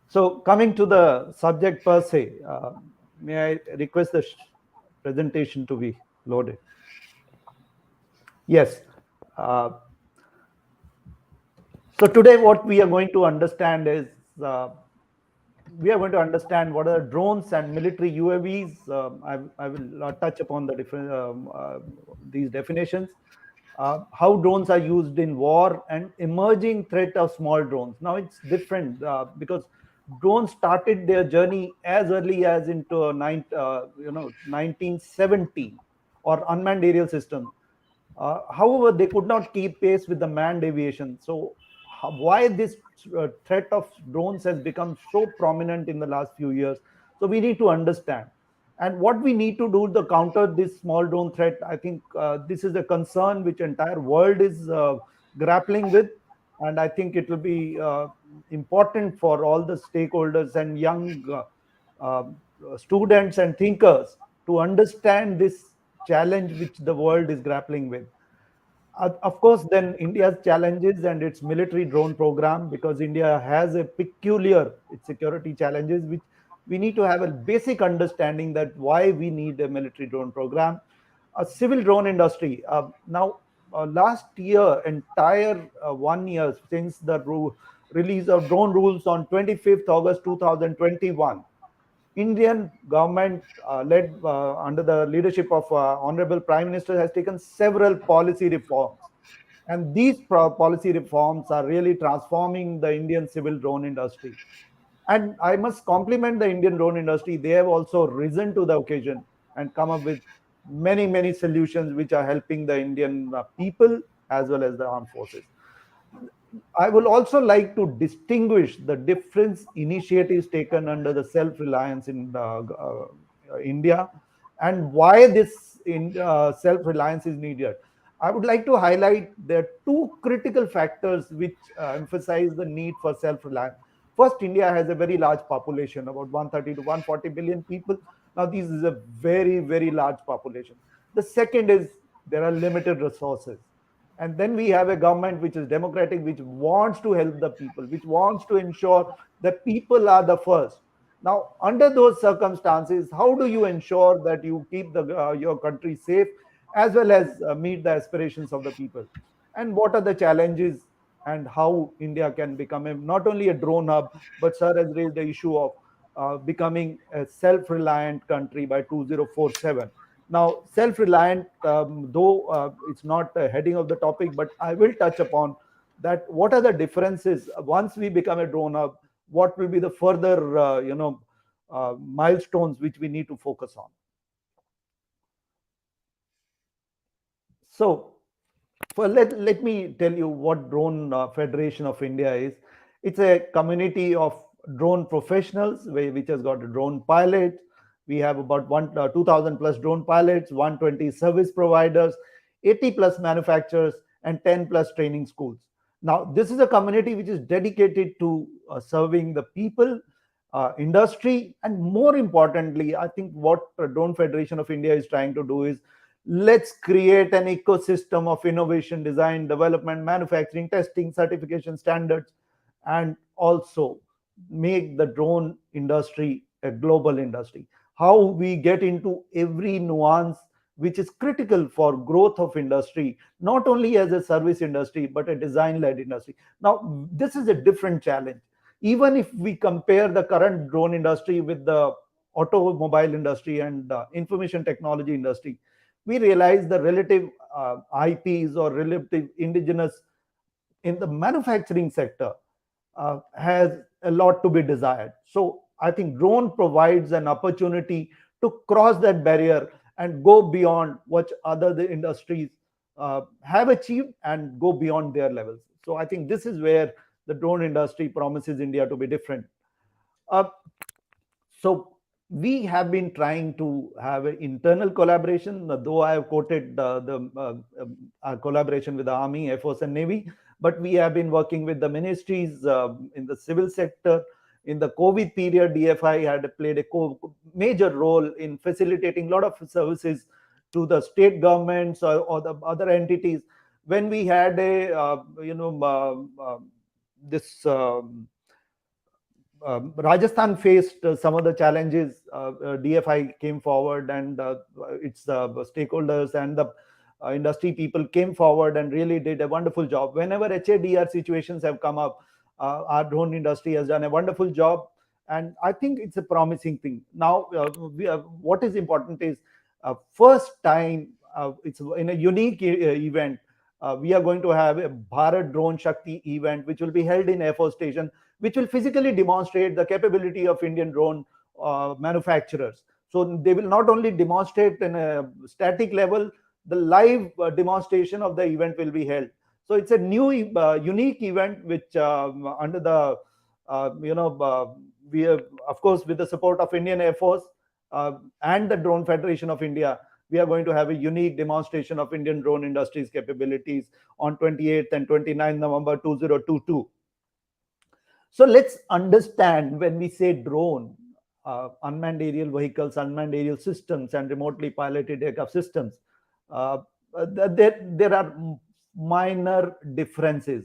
So coming to the subject per se, may I request the presentation to be loaded? Yes. So today what we are going to understand is, we are going to understand what are drones and military UAVs. I will touch upon the different these definitions. how drones are used in war, and emerging threat of small drones. Now it's different because drones started their journey as early as into 1917, or unmanned aerial systems. However, they could not keep pace with the manned aviation. So, why this threat of drones has become so prominent in the last few years? So, we need to understand. And what we need to do to counter this small drone threat, I think this is a concern which entire world is grappling with, and I think it will be important for all the stakeholders and young students and thinkers to understand this challenge which the world is grappling with. Of course, then India's challenges and its military drone program, because India has a peculiar its security challenges, which we need to have a basic understanding that why we need a military drone program. A civil drone industry. Last year, entire 1 year since the release of drone rules on 25th August 2021, Indian government, led under the leadership of Honorable Prime Minister, has taken several policy reforms, and these policy reforms are really transforming the Indian civil drone industry. And I must compliment the Indian drone industry. They have also risen to the occasion and come up with many solutions which are helping the Indian people as well as the armed forces. I would also like to distinguish the different initiatives taken under the self-reliance in India, and why this self-reliance is needed. I would like to highlight there are two critical factors which emphasize the need for self-reliance. First, India has a very large population, about 130 to 140 billion people. Now, this is a very large population. The second is there are limited resources. And then we have a government which is democratic, which wants to help the people, which wants to ensure that people are the first. Now, under those circumstances, how do you ensure that you keep your country safe as well as meet the aspirations of the people? And what are the challenges, and how India can become not only a drone hub, but sir has raised the issue of becoming a self-reliant country by 2047. Now, self-reliant, though it's not a heading of the topic, but I will touch upon that. What are the differences once we become a drone hub? What will be the further, milestones which we need to focus on? So, let me tell you what Drone Federation of India is. It's a community of drone professionals which has got a drone pilot. We have about 2,000 plus drone pilots, 120 service providers, 80 plus manufacturers, and 10 plus training schools. Now, this is a community which is dedicated to serving the people, industry, and more importantly, I think what Drone Federation of India is trying to do is, let's create an ecosystem of innovation, design, development, manufacturing, testing, certification standards, and also make the drone industry a global industry. How we get into every nuance which is critical for growth of industry, not only as a service industry, but a design-led industry. Now, this is a different challenge. Even if we compare the current drone industry with the automobile industry and information technology industry, we realize the relative IPs or relative indigenous in the manufacturing sector has a lot to be desired. So I think drone provides an opportunity to cross that barrier and go beyond what other the industries have achieved and go beyond their levels. So I think this is where the drone industry promises India to be different. So we have been trying to have an internal collaboration, though I have quoted the collaboration with the Army, Air Force, and Navy, but we have been working with the ministries in the civil sector. In the COVID period, DFI had played a major role in facilitating a lot of services to the state governments or the other entities. When we had a, this Rajasthan faced some of the challenges. DFI came forward, and its stakeholders and the industry people came forward and really did a wonderful job. Whenever HADR situations have come up, our drone industry has done a wonderful job, and I think it's a promising thing. Now, what is important is first time it's in a unique event. We are going to have a Bharat Drone Shakti event, which will be held in Air Force Station, which will physically demonstrate the capability of Indian drone manufacturers. So they will not only demonstrate in a static level, the live demonstration of the event will be held. So it's a new, unique event, which under the, we have, of course, with the support of Indian Air Force and the Drone Federation of India, we are going to have a unique demonstration of Indian drone industry's capabilities on 28th and 29th November 2022. So let's understand, when we say drone, unmanned aerial vehicles, unmanned aerial systems, and remotely piloted aircraft systems, there are minor differences.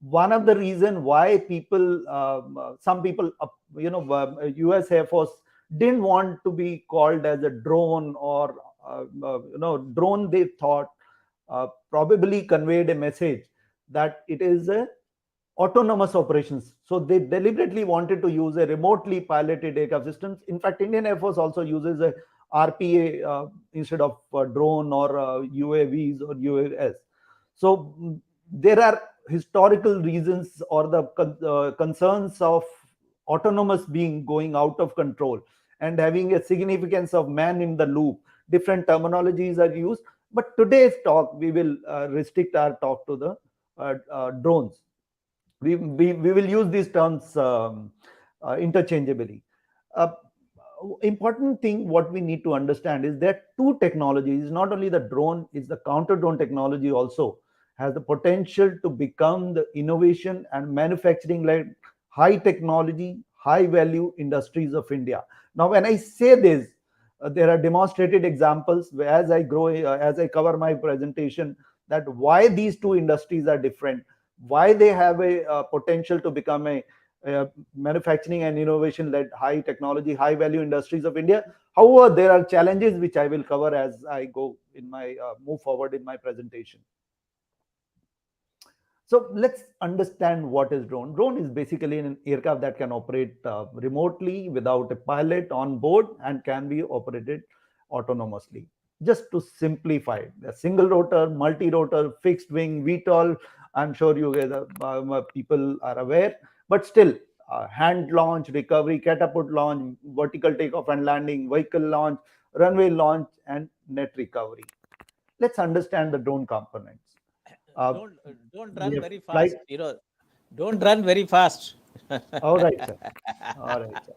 One of the reason why people, some people, US Air Force didn't want to be called as a drone, or drone, they thought probably conveyed a message that it is a autonomous operations. So they deliberately wanted to use a remotely piloted aircraft systems. In fact, Indian Air Force also uses a RPA instead of drone or UAVs or UAS. So there are historical reasons, or the concerns of autonomous being going out of control and having a significance of man in the loop. Different terminologies are used, but today's talk, we will restrict our talk to the drones. We will use these terms interchangeably. Uh, Important thing what we need to understand is that two technologies, not only the drone, is the counter drone technology also has the potential to become the innovation and manufacturing like high technology, high value industries of India. Now, when I say this, there are demonstrated examples as I grow, as I cover my presentation, that why these two industries are different, why they have a potential to become a manufacturing and innovation led high technology, high value industries of India. However, there are challenges which I will cover as I go in my move forward in my presentation. So let's understand what is drone. Drone is basically an aircraft that can operate remotely without a pilot on board and can be operated autonomously. Just to simplify it, a single rotor, multi-rotor, fixed wing, VTOL, I'm sure you guys people are aware, but still hand launch, recovery, catapult launch, vertical takeoff and landing, vehicle launch, runway launch, and net recovery. Let's understand the drone components. Don't run very fast. Don't run very fast. All right, sir. All right, sir.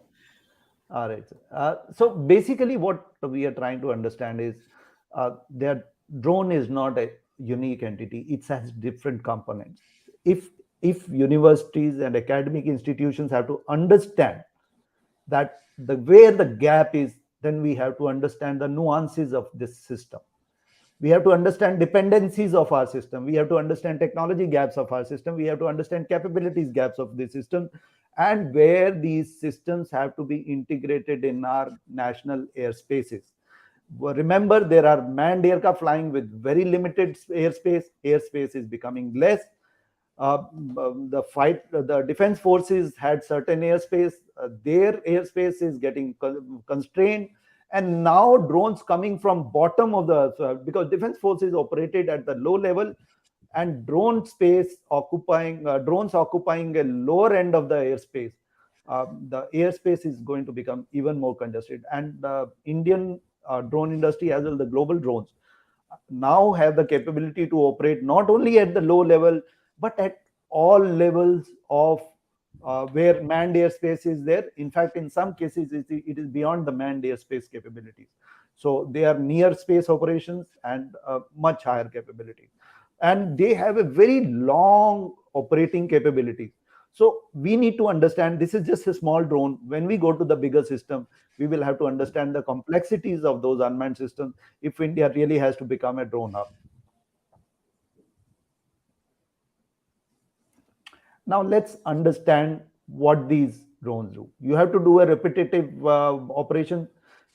All right, sir. So basically, what we are trying to understand is that drone is not a unique entity. It has different components. If universities and academic institutions have to understand that where the gap is, then we have to understand the nuances of this system. We have to understand dependencies of our system. We have to understand technology gaps of our system. We have to understand capabilities gaps of the system, and where these systems have to be integrated in our national airspaces. Remember, there are manned aircraft flying with very limited airspace. Airspace is becoming less. The defense forces had certain airspace. Their airspace is getting constrained, and now drones coming from bottom of the, because defense forces operated at the low level, and drones occupying a lower end of the airspace. The airspace is going to become even more congested, and the Indian drone industry, as well the global drones, now have the capability to operate not only at the low level but at all levels of where manned airspace is there. In fact, in some cases, it is beyond the manned airspace capabilities. So they are near space operations and much higher capability. And they have a very long operating capability. So we need to understand this is just a small drone. When we go to the bigger system, we will have to understand the complexities of those unmanned systems if India really has to become a drone hub. Now let's understand what these drones do. You have to do a repetitive operation.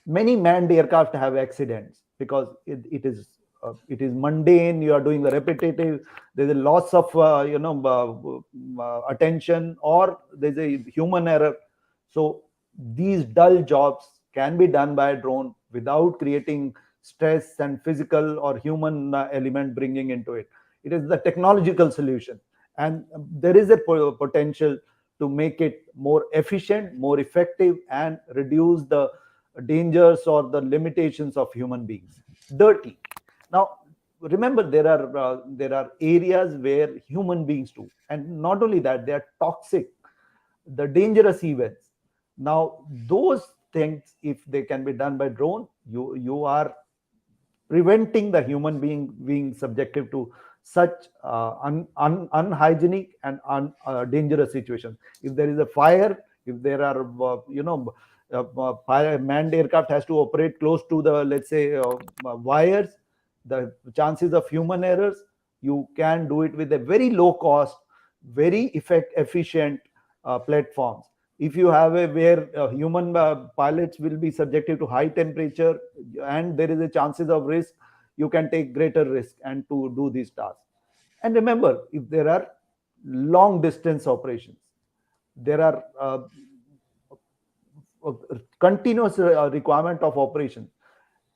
Many manned aircraft have accidents because it is mundane. You are doing the repetitive. There's a loss of attention, or there's a human error. So these dull jobs can be done by a drone without creating stress and physical or human element bringing into it. It is the technological solution. And there is a potential to make it more efficient, more effective, and reduce the dangers or the limitations of human beings. Dirty. Now, remember, there are areas where human beings do, and not only that, they are toxic, the dangerous events. Now, those things, if they can be done by drone, you are preventing the human being subjective to such unhygienic and dangerous situations. If there is a fire, if there are manned aircraft has to operate close to the, let's say, wires, the chances of human errors, you can do it with a very low cost, very efficient platforms. If you have a where human pilots will be subjected to high temperature and there is a chances of risk, you can take greater risk and to do these tasks. And remember, if there are long distance operations, there are continuous requirement of operation,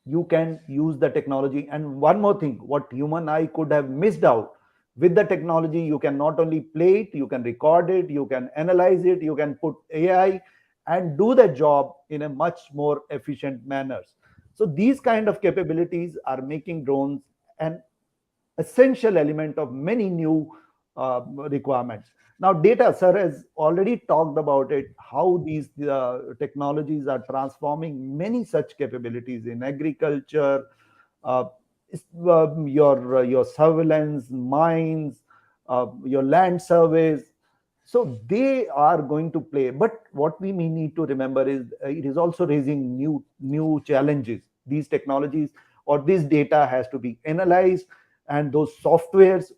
you can use the technology. And one more thing, what human eye could have missed out, with the technology you can not only play it, you can record it, you can analyze it, you can put AI and do the job in a much more efficient manner. So these kind of capabilities are making drones an essential element of many new requirements. Now, data, sir has already talked about it, how these technologies are transforming many such capabilities in agriculture, uh, your surveillance, mines, your land surveys. So they are going to play. But what we may need to remember is it is also raising new challenges. These technologies or this data has to be analyzed, and those softwares,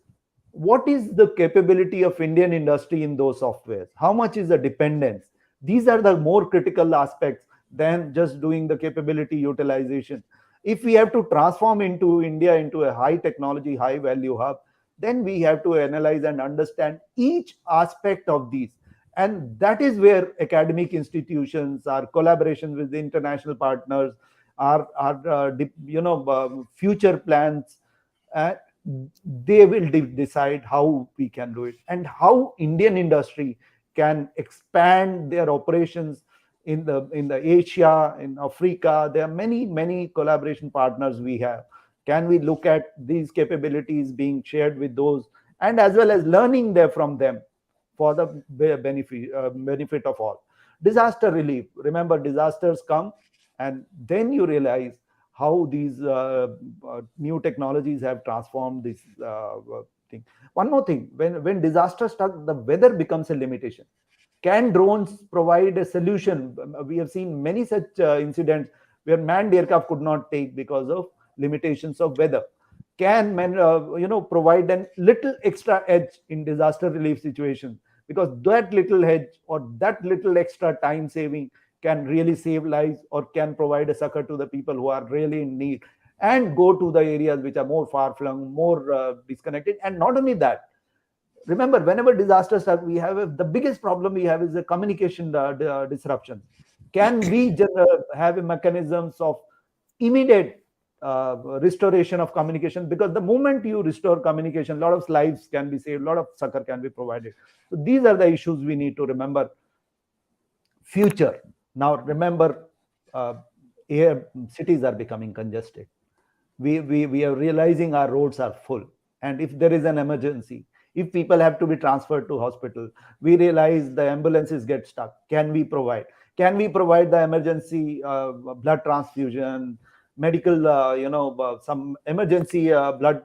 what is the capability of Indian industry in those softwares? How much is the dependence? These are the more critical aspects than just doing the capability utilization. If we have to transform into India into a high technology, high value hub, then we have to analyze and understand each aspect of these. And that is where academic institutions, our collaboration with the international partners, our future plans, uh, they will decide how we can do it and how Indian industry can expand their operations in the Asia, in Africa. There are many collaboration partners we have. Can we look at these capabilities being shared with those, and as well as learning there from them for the benefit of all? Disaster relief. Remember, disasters come, and then you realize how these new technologies have transformed this thing. One more thing, when disaster struck, the weather becomes a limitation. Can drones provide a solution? We have seen many such incidents where manned aircraft could not take because of limitations of weather. Can provide a little extra edge in disaster relief situations, because that little edge or that little extra time saving can really save lives or can provide a succor to the people who are really in need and go to the areas which are more far flung, more disconnected. And not only that, remember, whenever disaster starts, we have the biggest problem we have is the communication disruption. Can we have a mechanisms of immediate restoration of communication? Because the moment you restore communication, a lot of lives can be saved, a lot of succor can be provided. So these are the issues we need to remember. Future. Now remember, cities are becoming congested. We are realizing our roads are full, and if there is an emergency, if people have to be transferred to hospital, we realize the ambulances get stuck. Can we provide the emergency blood transfusion, medical some emergency blood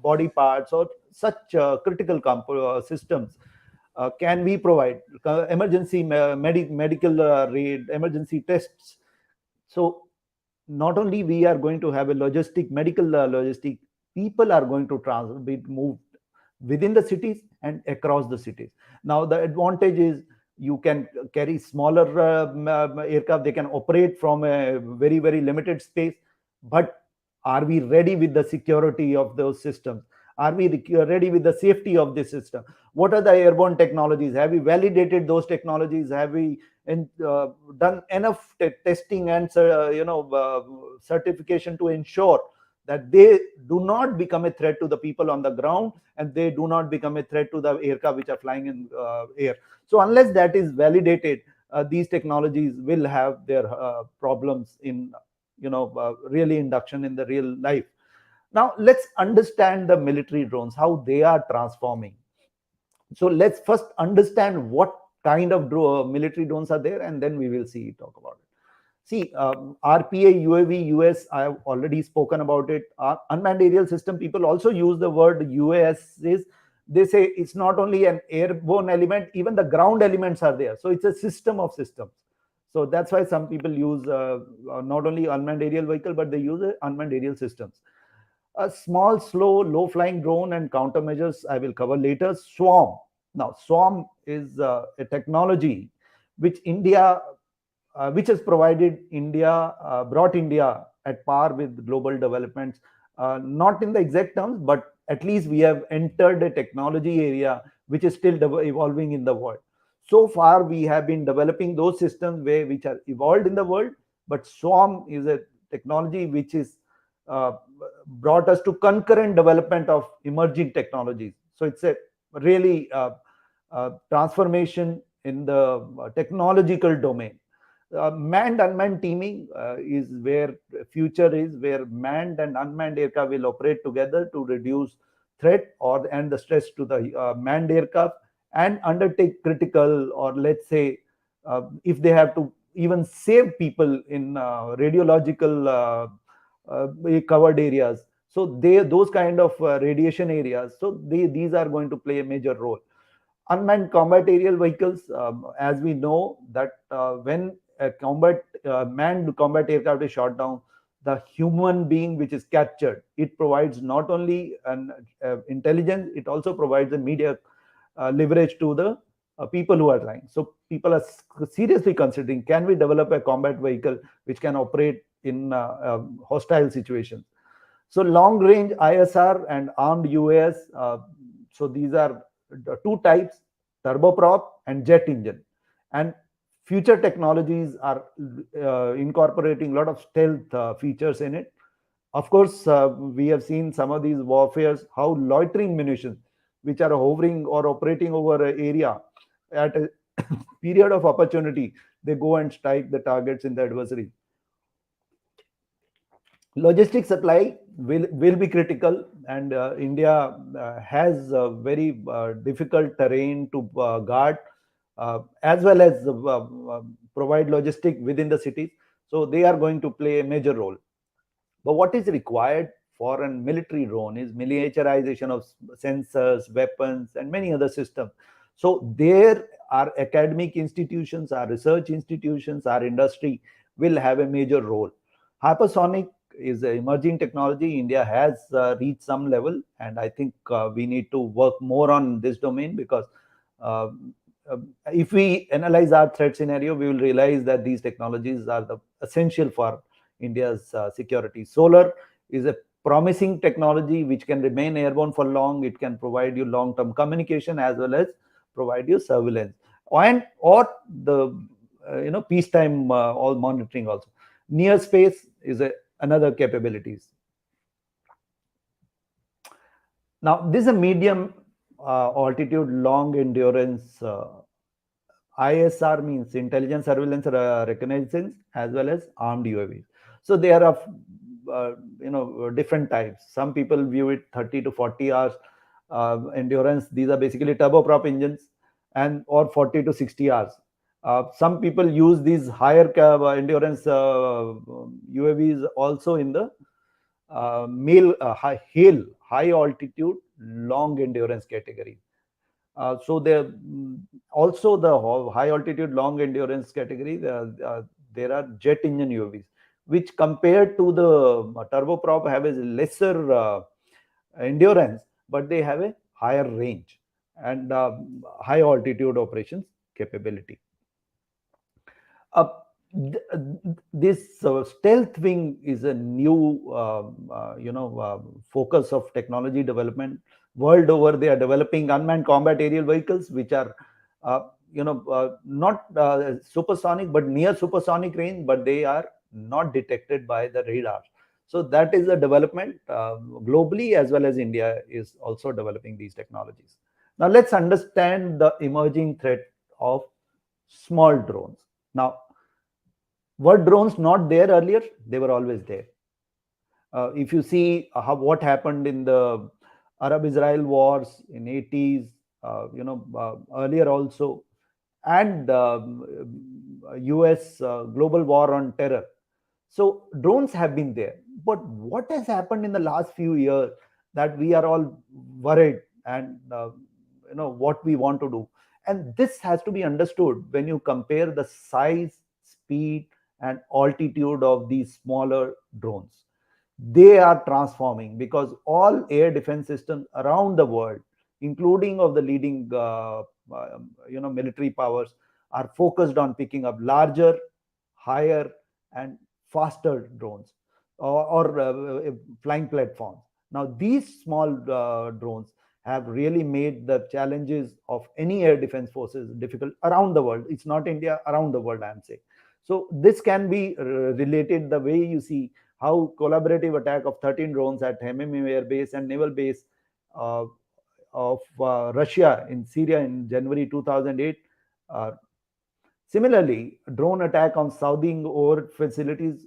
body parts, or such critical systems? Can we provide emergency medical raid, emergency tests? So not only we are going to have a medical logistic, people are going to be moved within the cities and across the cities. Now the advantage is you can carry smaller aircraft, they can operate from a very limited space. But are we ready with the security of those systems? Are we ready with the safety of this system? What are the airborne technologies? Have we validated those technologies? Have we done enough testing and certification to ensure that they do not become a threat to the people on the ground, and they do not become a threat to the aircraft which are flying in air. So unless that is validated, these technologies will have their problems in really induction in the real life. Now let's understand the military drones, how they are transforming. So let's first understand what kind of military drones are there, and then we will talk about it. See, RPA, UAV, US, I have already spoken about it. Unmanned aerial system, people also use the word UAS. They say it's not only an airborne element, even the ground elements are there. So it's a system of systems. So that's why some people use not only unmanned aerial vehicle, but they use unmanned aerial systems. A small, slow, low-flying drone and countermeasures I will cover later. Swarm. Now, Swarm is a technology which which has provided India, brought India at par with global developments. Not in the exact terms, but at least we have entered a technology area which is still evolving in the world. So far, we have been developing those systems which are evolved in the world, but Swarm is a technology which is brought us to concurrent development of emerging technologies. So it's a really transformation in the technological domain. Manned unmanned teaming is where future is, where manned and unmanned aircraft will operate together to reduce threat and the stress to the manned aircraft, and undertake critical, or let's say if they have to even save people in radiological covered areas. So those kind of radiation areas. So these are going to play a major role. Unmanned combat aerial vehicles, as we know that when a manned combat aircraft is shot down, the human being which is captured, it provides not only an intelligence, it also provides a media leverage to the people who are flying. So people are seriously considering, can we develop a combat vehicle which can operate in hostile situations? So long range ISR and armed UAS. So these are the two types, turboprop and jet engine. And future technologies are incorporating a lot of stealth features in it. Of course, we have seen some of these warfares, how loitering munitions, which are hovering or operating over an area at a period of opportunity, they go and strike the targets in the adversary. Logistic supply will be critical, and India has a very difficult terrain to guard, as well as provide logistic within the cities. So they are going to play a major role. But what is required for a military drone is miniaturization of sensors, weapons, and many other systems. So there are academic institutions, our research institutions, our industry will have a major role. Hypersonic is an emerging technology. India has reached some level, and I think we need to work more on this domain, because if we analyze our threat scenario, we will realize that these technologies are essential for India's security. Solar is a promising technology which can remain airborne for long. It can provide you long-term communication as well as provide you surveillance, or the peacetime all monitoring also. Near space is another capabilities. Now this is a medium altitude long endurance. ISR means intelligence, surveillance, reconnaissance, as well as armed UAVs. So they are of different types. Some people view it 30 to 40 hours endurance. These are basically turboprop engines, and or 40 to 60 hours. Some people use these higher endurance UAVs also in the high altitude long endurance category. So there also the high altitude long endurance category, there are jet engine UAVs, which compared to the turboprop have a lesser endurance, but they have a higher range and high altitude operations capability. This stealth wing is a new focus of technology development world over. They are developing unmanned combat aerial vehicles which are not supersonic but near supersonic range, but they are not detected by the radar. So that is a development globally, as well as India is also developing these technologies. Now let's understand the emerging threat of small drones. Now, were drones not there earlier? They were always there. If you see what happened in the Arab-Israel wars in 80s, earlier also, and US global war on terror. So drones have been there. But what has happened in the last few years that we are all worried and what we want to do? And this has to be understood when you compare the size, speed, and altitude of these smaller drones. They are transforming because all air defense systems around the world, including of the leading military powers, are focused on picking up larger, higher, and faster drones or flying platforms. Now these small drones have really made the challenges of any air defense forces difficult around the world. It's not India, around the world, I'm saying. So this can be related the way you see how collaborative attack of 13 drones at HMM Air Base and Naval Base of Russia in Syria in January 2008. Similarly, drone attack on Saudi oil facilities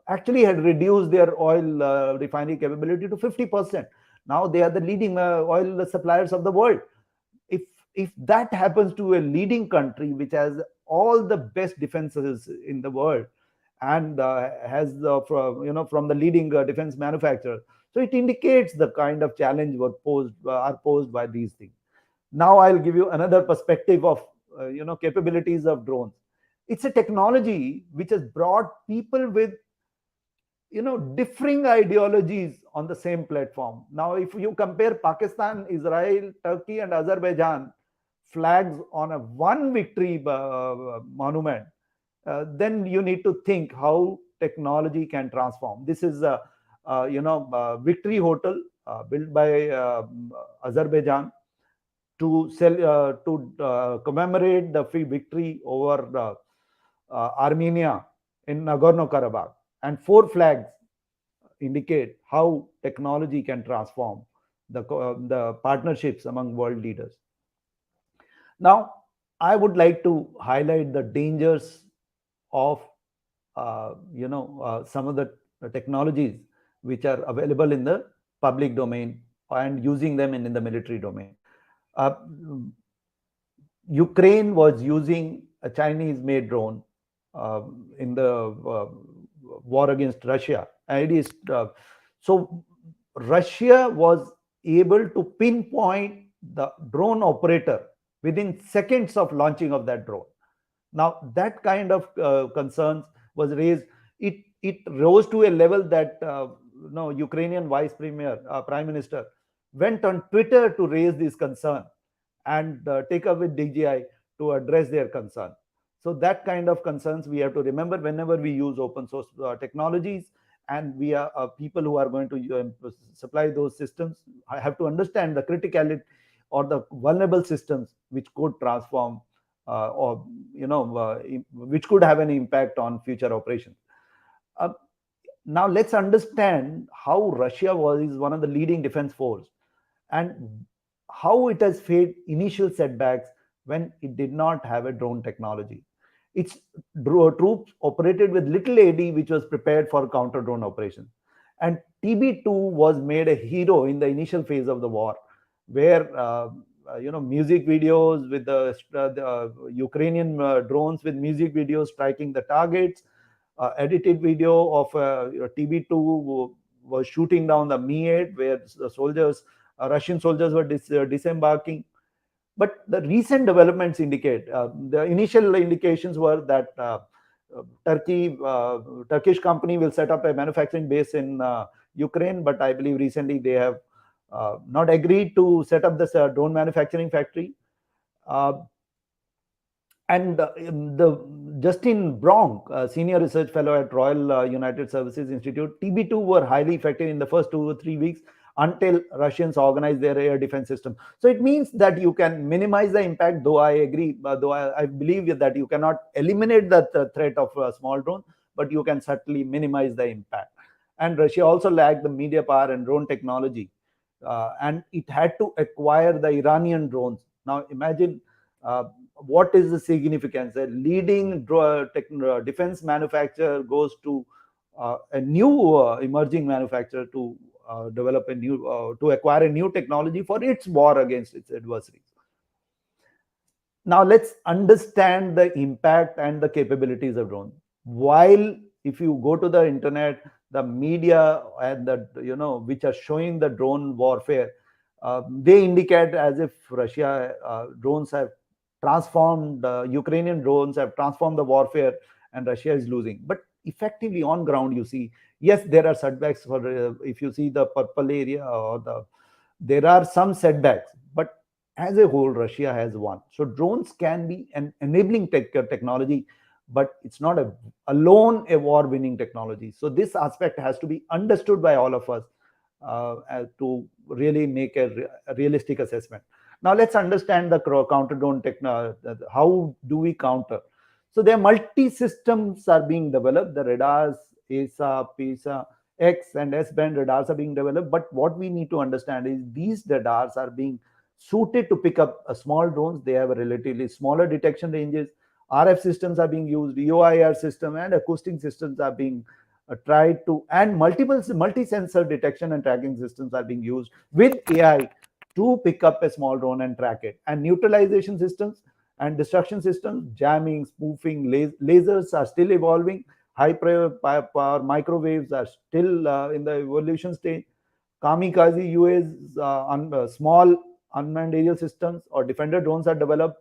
actually had reduced their oil refinery capability to 50%. Now they are the leading oil suppliers of the world. If that happens to a leading country which has all the best defenses in the world and has from the leading defense manufacturer, so it indicates the kind of challenge are posed by these things. Now I'll give you another perspective of capabilities of drones. It's a technology which has brought people with differing ideologies on the same platform. Now if you compare Pakistan, Israel, Turkey, and Azerbaijan flags on a one victory monument, then you need to think how technology can transform. This is a victory hotel built by Azerbaijan to commemorate the victory over Armenia in Nagorno-Karabakh. And 4 flags indicate how technology can transform the partnerships among world leaders. Now, I would like to highlight the dangers of some of the technologies which are available in the public domain and using them in the military domain. Ukraine was using a Chinese-made drone in the war against Russia. And it is so Russia was able to pinpoint the drone operator within seconds of launching of that drone. Now that kind of concerns was raised. It rose to a level that Ukrainian prime minister went on Twitter to raise this concern and take up with DJI to address their concern. So that kind of concerns we have to remember whenever we use open source technologies, and we are people who are going to supply those systems. I have to understand the criticality or the vulnerable systems which could transform which could have an impact on future operations. Now let's understand how Russia is one of the leading defense force and how it has faced initial setbacks when it did not have a drone technology. Its troops operated with little AD, which was prepared for counter drone operations. And TB2 was made a hero in the initial phase of the war, where music videos with the Ukrainian drones with music videos striking the targets, edited video of TB2 was shooting down the Mi-8, where the Russian soldiers were disembarking. But the recent developments indicate, the initial indications were that Turkish company will set up a manufacturing base in Ukraine, but I believe recently they have not agreed to set up this drone manufacturing factory. And the Justin Bronk, senior research fellow at Royal United Services Institute, TB2 were highly effective in the first 2 or 3 weeks until Russians organized their air defense system. So it means that you can minimize the impact, though I agree, though I believe that you cannot eliminate the threat of a small drone, but you can certainly minimize the impact. and Russia also lacked the media power and drone technology, and it had to acquire the Iranian drones. Now imagine what is the significance. A leading defense manufacturer goes to a new emerging manufacturer to develop a new, to acquire a new technology for its war against its adversaries. Now let's understand the impact and the capabilities of drone. While if you go to the internet, the media and the which are showing the drone warfare, they indicate as if Russia drones have transformed, Ukrainian drones have transformed the warfare and Russia is losing. But effectively on ground, you see, yes, there are setbacks for if you see the purple area or there are some setbacks, but as a whole, Russia has won. So drones can be an enabling technology, but it's not alone a war-winning technology. So this aspect has to be understood by all of us to really make a realistic assessment. Now let's understand the counter-drone technology. How do we counter? So there are multi-systems are being developed. The radars, ASA, PISA, X and S-band radars are being developed. But what we need to understand is these radars are being suited to pick up small drones. They have a relatively smaller detection ranges. RF systems are being used, EOIR system and acoustic systems are being tried to, and multi-sensor detection and tracking systems are being used with AI to pick up a small drone and track it. And neutralization systems and destruction systems, jamming, spoofing, lasers are still evolving. High power microwaves are still in the evolution stage. Kamikaze UAVs, small unmanned aerial systems or defender drones are developed.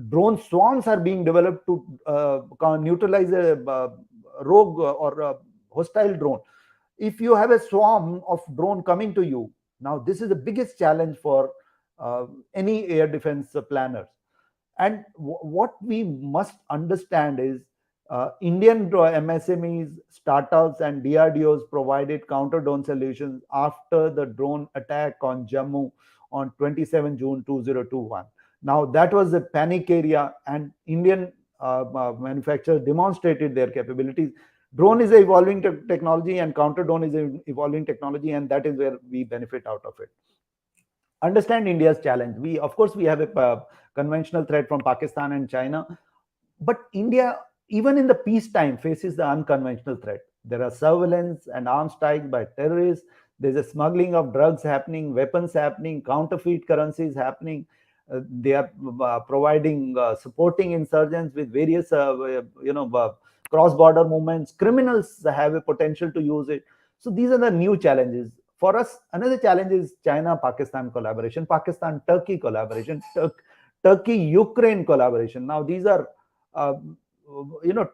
Drone swarms are being developed to neutralize a rogue or a hostile drone. If you have a swarm of drone coming to you, now this is the biggest challenge for any air defense planners. And what we must understand is Indian MSMEs, startups, and DRDOs provided counter drone solutions after the drone attack on Jammu on 27 June 2021. Now that was a panic area, and Indian manufacturers demonstrated their capabilities. Drone is an evolving technology, and counter drone is an evolving technology, and that is where we benefit out of it. Understand India's challenge. Of course, we have a conventional threat from Pakistan and China, but India, even in the peacetime, faces the unconventional threat. There are surveillance and arms strikes by terrorists. There's a smuggling of drugs happening, weapons happening, counterfeit currencies happening. They are providing, supporting insurgents with various, cross-border movements. Criminals have a potential to use it. So these are the new challenges. For us, another challenge is China-Pakistan collaboration, Pakistan-Turkey collaboration, Turkey-Ukraine collaboration. Now these are,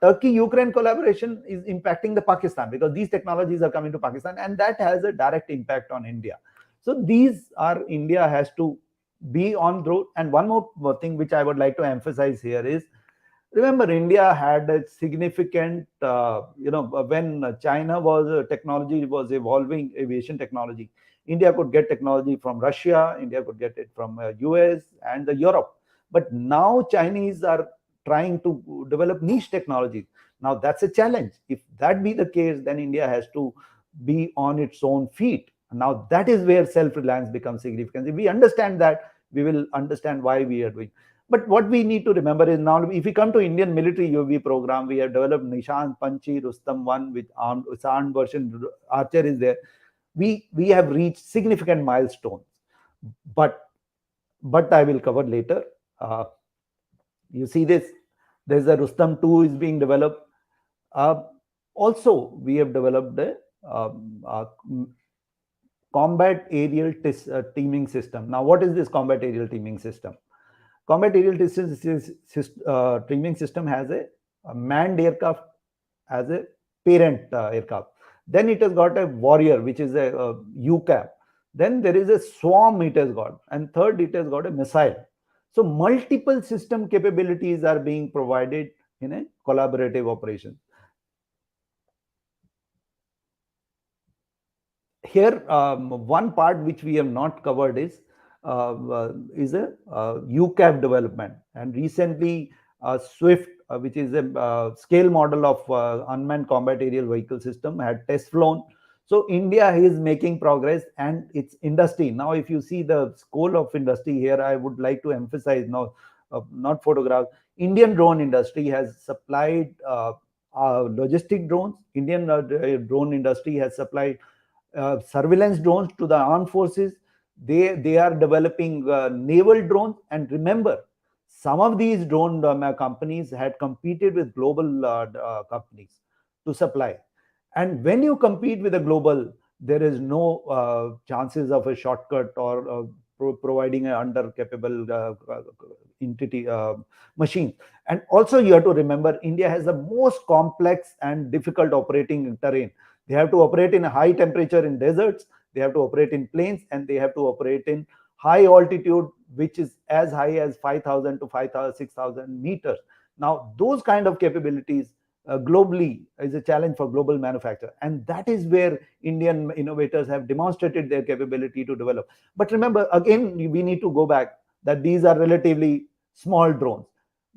Turkey-Ukraine collaboration is impacting the Pakistan because these technologies are coming to Pakistan, and that has a direct impact on India. So these are, India has to be on road. And one more thing which I would like to emphasize here is, remember, India had a significant, when China technology was evolving, aviation technology, India could get technology from Russia, India could get it from US and Europe. But now Chinese are trying to develop niche technologies. Now that's a challenge. If that be the case, then India has to be on its own feet. Now that is where self-reliance becomes significant. If we understand that, we will understand why we are doing. But what we need to remember is, now if we come to Indian military UAV program, we have developed Nishan, Panchi, Rustam 1 with armed version, Archer is there. We have reached significant milestones. But I will cover later. You see this, there's a Rustam 2 is being developed. Also, we have developed a combat aerial teaming system. Now, what is this combat aerial teaming system? Combat aerial teaming system has a manned aircraft as a parent aircraft. Then it has got a warrior, which is a UCAV. Then there is a swarm it has got. And third, it has got a missile. So multiple system capabilities are being provided in a collaborative operation. Here, one part which we have not covered is a UCAV development. And recently, Swift which is a scale model of unmanned combat aerial vehicle system, had test flown. So India is making progress, and its industry. Now, if you see the scale of industry here, I would like to emphasize now, not photograph. Indian drone industry has supplied logistic drones. Indian drone industry has supplied surveillance drones to the armed forces. They are developing naval drones. And remember, some of these drone companies had competed with global companies to supply. And when you compete with a global, there is no chances of a shortcut or providing an under capable entity machine. And also you have to remember, India has the most complex and difficult operating terrain. They have to operate in a high temperature in deserts, they have to operate in plains, and they have to operate in high altitude, which is as high as 5,000 to 5,000, 6,000 meters. Now, those kind of capabilities globally is a challenge for global manufacture. And that is where Indian innovators have demonstrated their capability to develop. But remember, again, we need to go back that these are relatively small drones.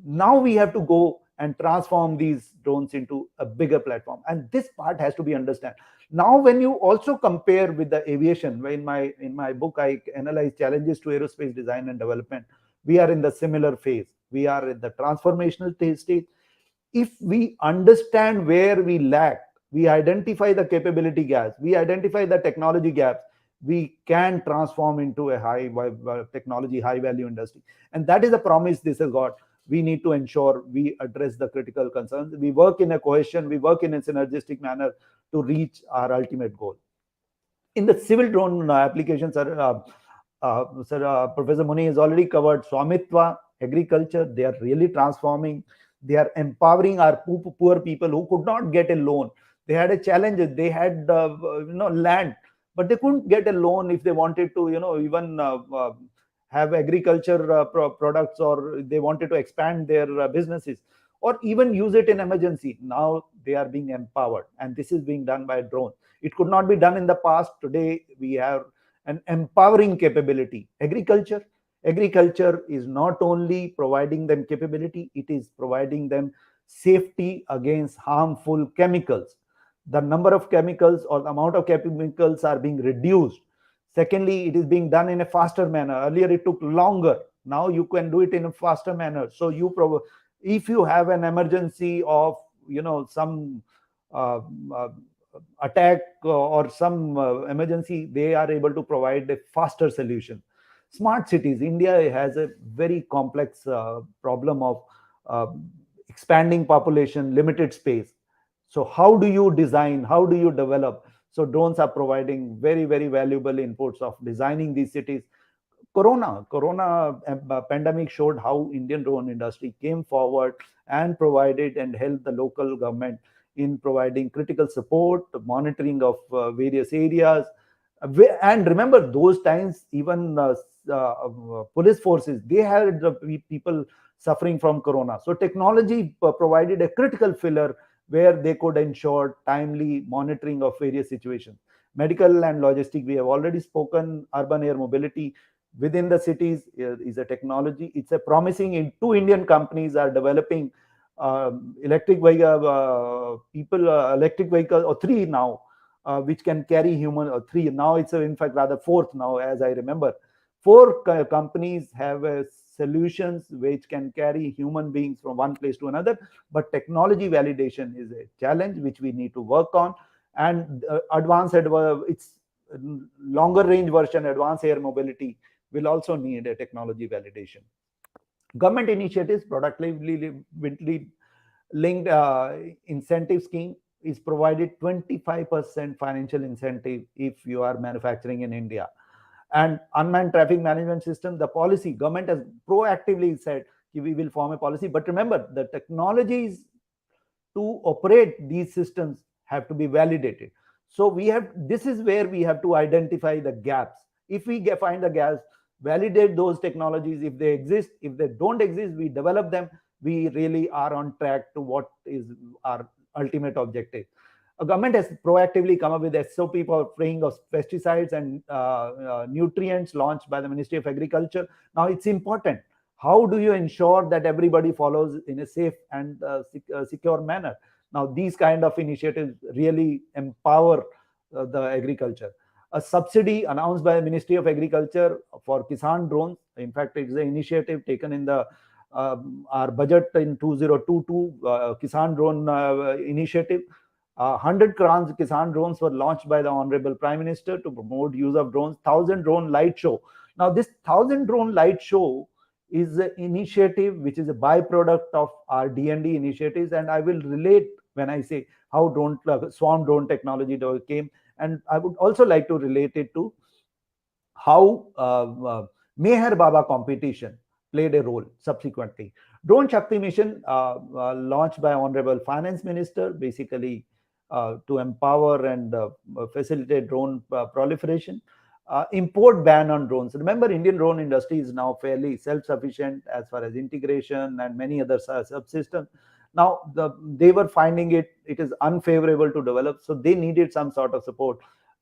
Now we have to go and transform these drones into a bigger platform. And this part has to be understood. Now, when you also compare with the aviation, in my book, I analyze challenges to aerospace design and development. We are in the similar phase. We are in the transformational stage. If we understand where we lack, we identify the capability gaps, we identify the technology gaps, we can transform into a high technology, high value industry. And that is a promise this has got. We need to ensure we address the critical concerns. We work in a cohesion, we work in a synergistic manner to reach our ultimate goal. In the civil drone applications, Professor Moni has already covered Swamitva, agriculture. They are really transforming. They are empowering our poor people who could not get a loan. They had a challenge. They had land, but they couldn't get a loan if they wanted to even have agriculture products, or they wanted to expand their businesses, or even use it in emergency. Now they are being empowered, and this is being done by drone. It could not be done in the past. Today we have an empowering capability. Agriculture is not only providing them capability, it is providing them safety against harmful chemicals. The number of chemicals or the amount of chemicals are being reduced. Secondly, it is being done in a faster manner. Earlier it took longer. Now you can do it in a faster manner. So if you have an emergency of some attack or some emergency, they are able to provide a faster solution. Smart cities. India has a very complex problem of expanding population, limited space. So how do you design? How do you develop? So drones are providing very, very valuable inputs of designing these cities. Corona pandemic showed how Indian drone industry came forward and provided and helped the local government in providing critical support, monitoring of various areas. And remember, those times, even police forces, they had people suffering from corona. So technology provided a critical filler where they could ensure timely monitoring of various situations. Medical and logistic, we have already spoken. Urban air mobility within the cities is a technology. It's a promising. Two Indian companies are developing electric vehicle, or three now, which can carry human, or three now. It's in fact rather fourth now, as I remember. Four companies have solutions which can carry human beings from one place to another, but technology validation is a challenge which we need to work on. And it's longer range version, advanced air mobility, will also need a technology validation. Government initiatives, productively linked incentive scheme is provided 25% financial incentive if you are manufacturing in India. And unmanned traffic management system, the policy, government has proactively said we will form a policy. But remember, the technologies to operate these systems have to be validated. So this is where we have to identify the gaps. If we find the gaps, validate those technologies. If they exist, if they don't exist, we develop them. We really are on track to what is our ultimate objective. A government has proactively come up with SOP for spraying of pesticides and nutrients launched by the Ministry of Agriculture. Now it's important. How do you ensure that everybody follows in a safe and secure manner? Now, these kind of initiatives really empower the agriculture. A subsidy announced by the Ministry of Agriculture for Kisan drones. In fact, it's an initiative taken in the our budget in 2022 Kisan drone initiative. 100 crores Kisan drones were launched by the Honorable Prime Minister to promote use of drones. 1,000 drone light show. Now, this 1,000 drone light show is an initiative which is a byproduct of our D&D initiatives, and I will relate when I say how drone swarm drone technology came, and I would also like to relate it to how Meher Baba competition played a role subsequently. Drone Shakti mission launched by Honorable Finance Minister, basically to empower and facilitate drone proliferation. Import ban on drones. Remember, Indian drone industry is now fairly self-sufficient as far as integration and many other subsystems. Now, they were finding it is unfavorable to develop, so they needed some sort of support,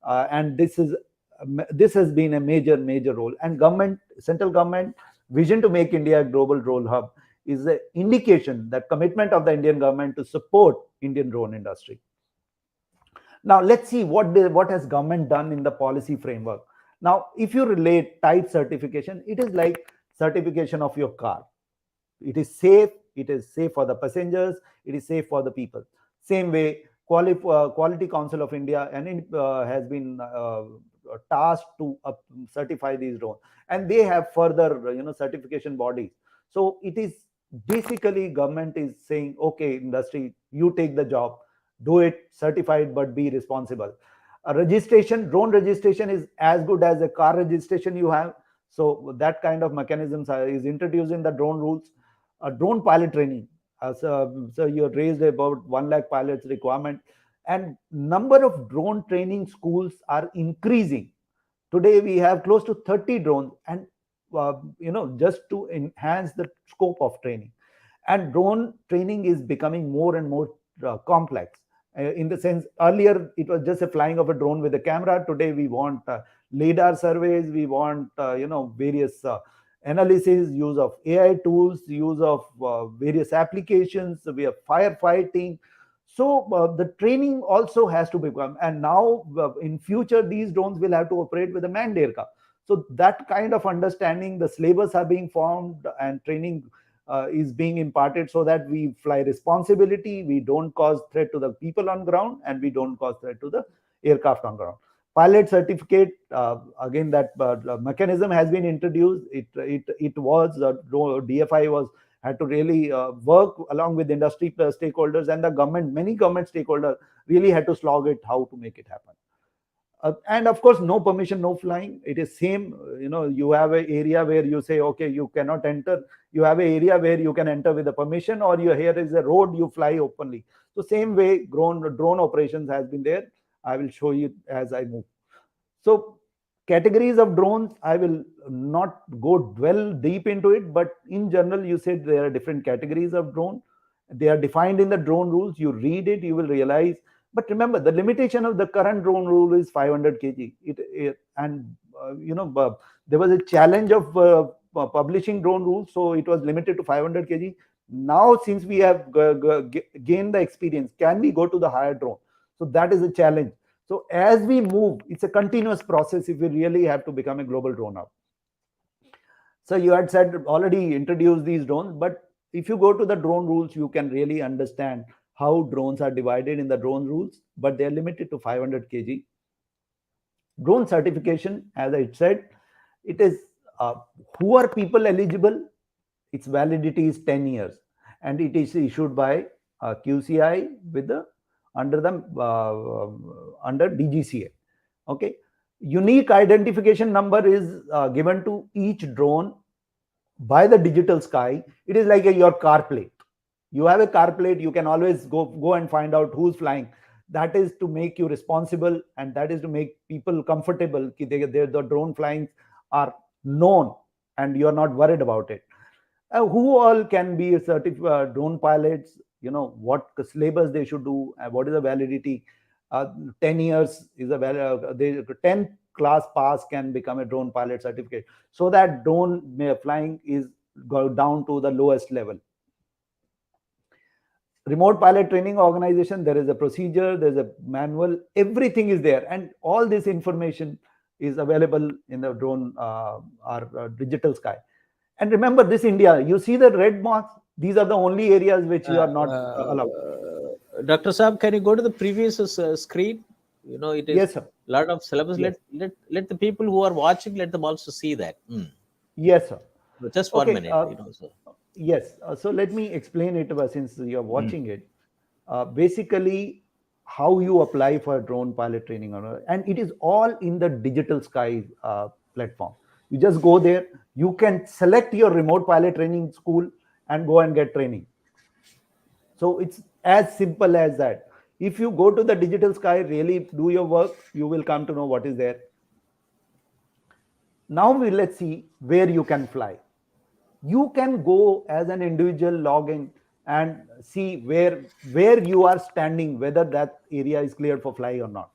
and this has been a major role. And central government vision to make India a global drone hub is an indication that commitment of the Indian government to support Indian drone industry. Now, let's see what has government done in the policy framework. Now, if you relate type certification, it is like certification of your car. It is safe for the passengers, it is safe for the people. Same way, Quality Council of India and it has been tasked to certify these drones, and they have further certification bodies. So it is basically government is saying, okay, industry, you take the job, do it certified, but be responsible. A drone registration is as good as a car registration you have. So that kind of mechanisms is introduced in the drone rules. Drone pilot training. So you raised about 1 lakh pilots requirement, and number of drone training schools are increasing. Today we have close to 30 drones, and just to enhance the scope of training. And drone training is becoming more and more complex. In the sense, earlier it was just a flying of a drone with a camera. Today we want LiDAR surveys, we want various analysis, use of AI tools, use of various applications. We have firefighting. So the training also has to become, and now in future these drones will have to operate with a manned aircraft. So that kind of understanding, the syllabus are being formed, and training is being imparted so that we fly responsibility, we don't cause threat to the people on ground, and we don't cause threat to the aircraft on ground. Pilot certificate, again, that mechanism has been introduced. It was DFI had to really work along with industry stakeholders, and the government, many government stakeholders really had to slog it how to make it happen. And of course, no permission, no flying. It is same, you have an area where you say, okay, you cannot enter. You have an area where you can enter with a permission, or here is a road, you fly openly. So same way, drone operations has been there. I will show you as I move. So categories of drones, I will not dwell deep into it, but in general, you said there are different categories of drone. They are defined in the drone rules. You read it, you will realize. But remember, the limitation of the current drone rule is 500 kg. There was a challenge of publishing drone rules, so it was limited to 500 kg. Now, since we have gained the experience, can we go to the higher drone? So that is a challenge. So as we move, it's a continuous process if we really have to become a global drone hub. So you had said already introduced these drones, but if you go to the drone rules, you can really understand how drones are divided in the drone rules, but they are limited to 500 kg. Drone certification, as I said, it is who are people eligible? Its validity is 10 years, and it is issued by QCI under DGCA. Okay, unique identification number is given to each drone by the digital sky. It is like your car plate. You have a car plate, you can always go and find out who's flying. That is to make you responsible, and that is to make people comfortable. The drone flying are known, and you're not worried about it. Who all can be certified drone pilots? What syllabus they should do, what is the validity? 10 years is a valid. 10th class pass can become a drone pilot certificate. So that drone flying is go down to the lowest level. Remote pilot training organization, there is a procedure, there's a manual, everything is there, and all this information is available in the drone or digital sky. And remember, this India, you see the red marks, these are the only areas which you are not allowed. Dr. Saab, can you go to the previous screen? You know, it is Yes, sir. A lot of syllabus. Yes. Let the people who are watching, let them also see that. Yes, sir. Just 1 minute. Yes. So let me explain it since you're watching it. Basically, how you apply for drone pilot training, and it is all in the digital sky platform. You just go there, you can select your remote pilot training school and go and get training. So it's as simple as that. If you go to the digital sky, really do your work, you will come to know what is there. Now let's see where you can fly. You can go as an individual, log in and see where you are standing, whether that area is cleared for fly or not.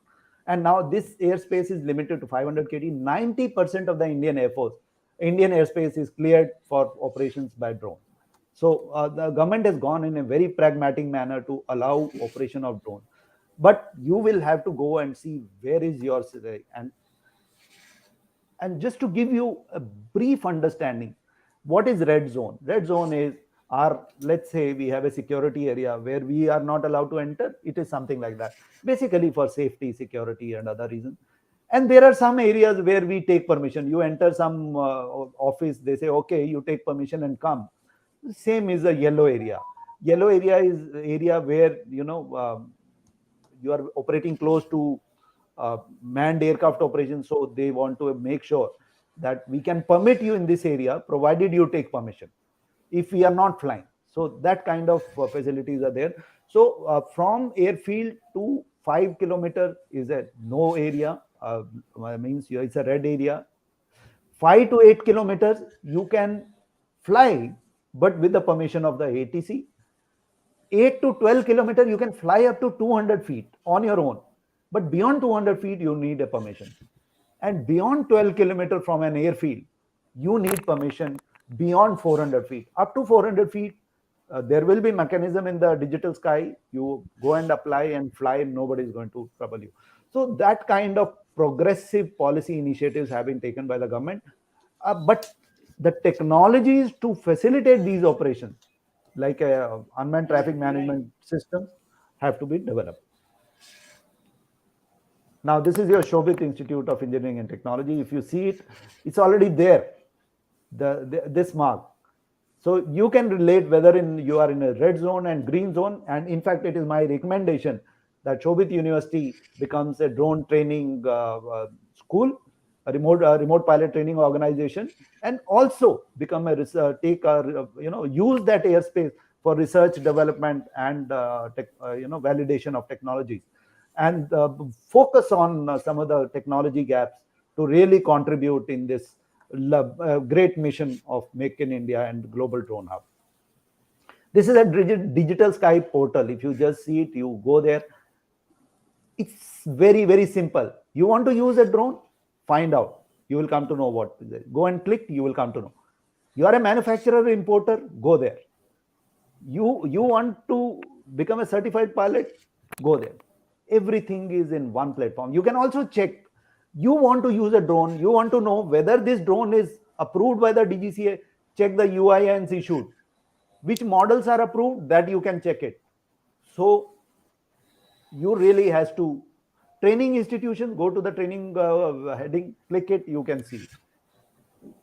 And now this airspace is limited to 500 km. 90% of the Indian airspace is cleared for operations by drone. So the government has gone in a very pragmatic manner to allow operation of drone. But you will have to go and see where is yours. And just to give you a brief understanding, what is red zone? Red zone is let's say we have a security area where we are not allowed to enter. It is something like that, basically for safety, security, and other reasons. And there are some areas where we take permission. You enter some office, they say, okay, you take permission and come. Same is a yellow area. Yellow area is area where, you are operating close to manned aircraft operations. So they want to make sure that we can permit you in this area, provided you take permission, if we are not flying. So that kind of facilities are there. So from airfield to 5 kilometers is a no area, means it's a red area. 5 to 8 kilometers, you can fly, but with the permission of the ATC. 8 to 12 kilometers, you can fly up to 200 feet on your own. But beyond 200 feet, you need a permission. And beyond 12 kilometers from an airfield, you need permission beyond 400 feet. Up to 400 feet, there will be mechanism in the digital sky. You go and apply and fly, nobody is going to trouble you. So that kind of progressive policy initiatives have been taken by the government. But the technologies to facilitate these operations, like unmanned traffic management systems, have to be developed. Now, this is your Shobhit Institute of Engineering and Technology. If you see it, it's already there, this mark. So you can relate whether you are in a red zone and green zone. And in fact, it is my recommendation that Shobhit University becomes a drone training school, a remote pilot training organization, and also become use that airspace for research, development, and validation of technologies, and focus on some of the technology gaps to really contribute in this great mission of Make in India and Global Drone Hub. This is a digital sky portal. If you just see it, you go there. It's very, very simple. You want to use a drone? Find out. You will come to know what is there. Go and click, you will come to know. You are a manufacturer, importer, go there. You want to become a certified pilot? Go there. Everything is in one platform. You can also check. You want to use a drone. You want to know whether this drone is approved by the DGCA. Check the UINs issued. Which models are approved, that you can check it. So you really has to, training institution, go to the training heading, click it, you can see it.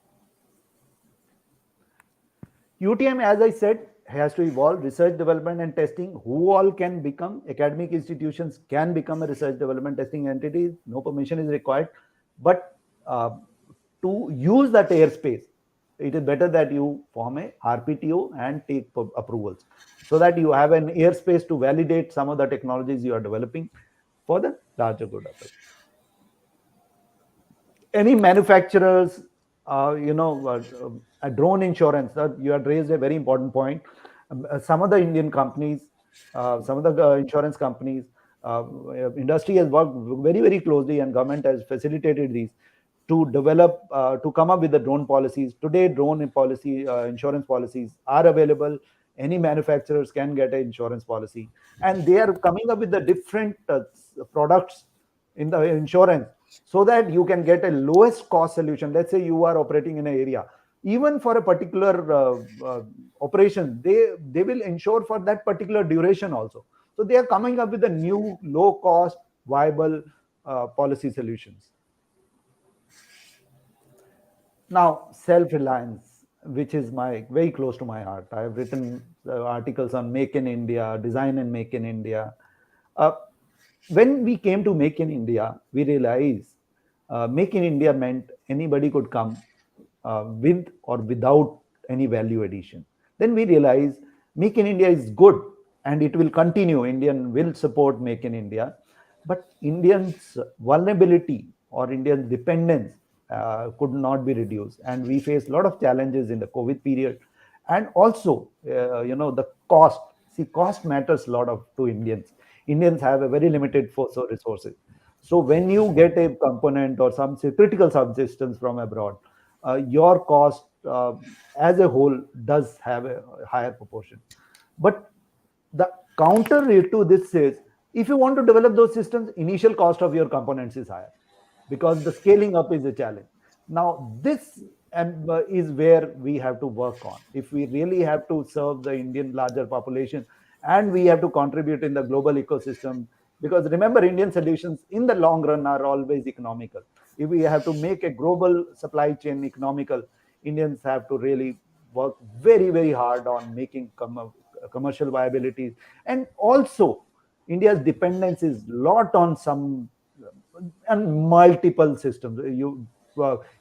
UTM, as I said, has to evolve. Research, development, and testing. Who all can become? Academic institutions can become a research, development, testing entity. No permission is required. But to use that airspace, it is better that you form a RPTO and take approvals, so that you have an airspace to validate some of the technologies you are developing for the larger good of it. Any manufacturers, a drone insurance, you had raised a very important point. Some of the Indian companies, some of the insurance companies, industry has worked very, very closely, and government has facilitated these to develop, to come up with the drone policies. Today, drone policy, insurance policies are available. Any manufacturers can get an insurance policy, and they are coming up with the different products in the insurance so that you can get a lowest cost solution. Let's say you are operating in an area, even for a particular operation, they will insure for that particular duration also. So they are coming up with a new low cost viable policy solutions. Now, self-reliance, which is very close to my heart. I have written articles on Make in India, design and Make in India. Uh, when we came to Make in India, we realized Make in India meant anybody could come with or without any value addition. Then we realized Make in India is good and it will continue. Indian will support Make in India, but Indians' vulnerability or Indian dependence could not be reduced, and we faced a lot of challenges in the COVID period, and also the cost. See, cost matters a lot to Indians. Indians have a very limited force or resources. So when you get a component or some critical subsystems from abroad, your cost as a whole does have a higher proportion. But the counter to this is, if you want to develop those systems, initial cost of your components is higher because the scaling up is a challenge. Now, this is where we have to work on. If we really have to serve the Indian larger population and we have to contribute in the global ecosystem, because remember, Indian solutions in the long run are always economical. If we have to make a global supply chain economical, Indians have to really work very, very hard on making commercial viabilities. And also, India's dependence is a lot on some and multiple systems.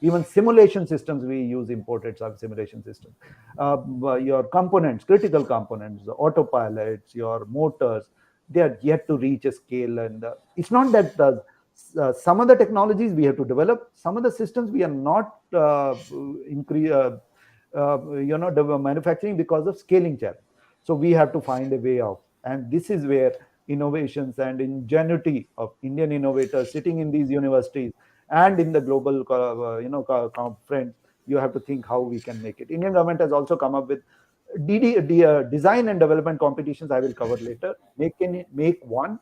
Even simulation systems, we use imported simulation systems. Your components, critical components, the autopilots, your motors, they are yet to reach a scale. And it's not that some of the technologies we have to develop, some of the systems we are not manufacturing because of scaling challenge. So we have to find a way out. And this is where innovations and ingenuity of Indian innovators sitting in these universities and in the global conference, you have to think how we can make it. Indian government has also come up with design and development competitions. I will cover later. Make 1,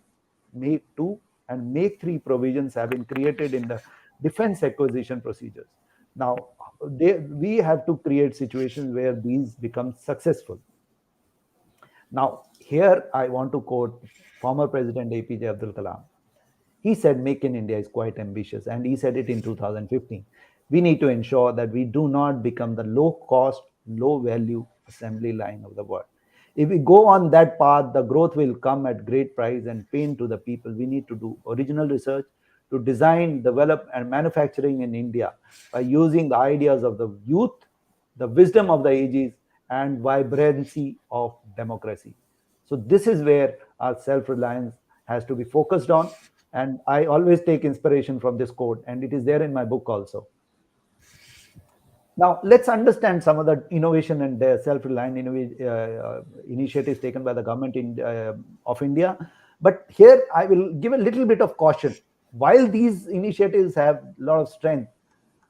Make 2, and Make 3 provisions have been created in the defense acquisition procedures. Now, we have to create situations where these become successful. Now, here I want to quote former President APJ Abdul Kalam. He said Make in India is quite ambitious, and he said it in 2015. We need to ensure that we do not become the low-cost, low-value assembly line of the world. If we go on that path, the growth will come at great price and pain to the people. We need to do original research to design, develop, and manufacturing in India by using the ideas of the youth, the wisdom of the ages, and vibrancy of democracy. So this is where our self-reliance has to be focused on. And I always take inspiration from this quote, and it is there in my book also. Now, let's understand some of the innovation and self-reliant initiatives taken by the government of India. But here I will give a little bit of caution. While these initiatives have a lot of strength,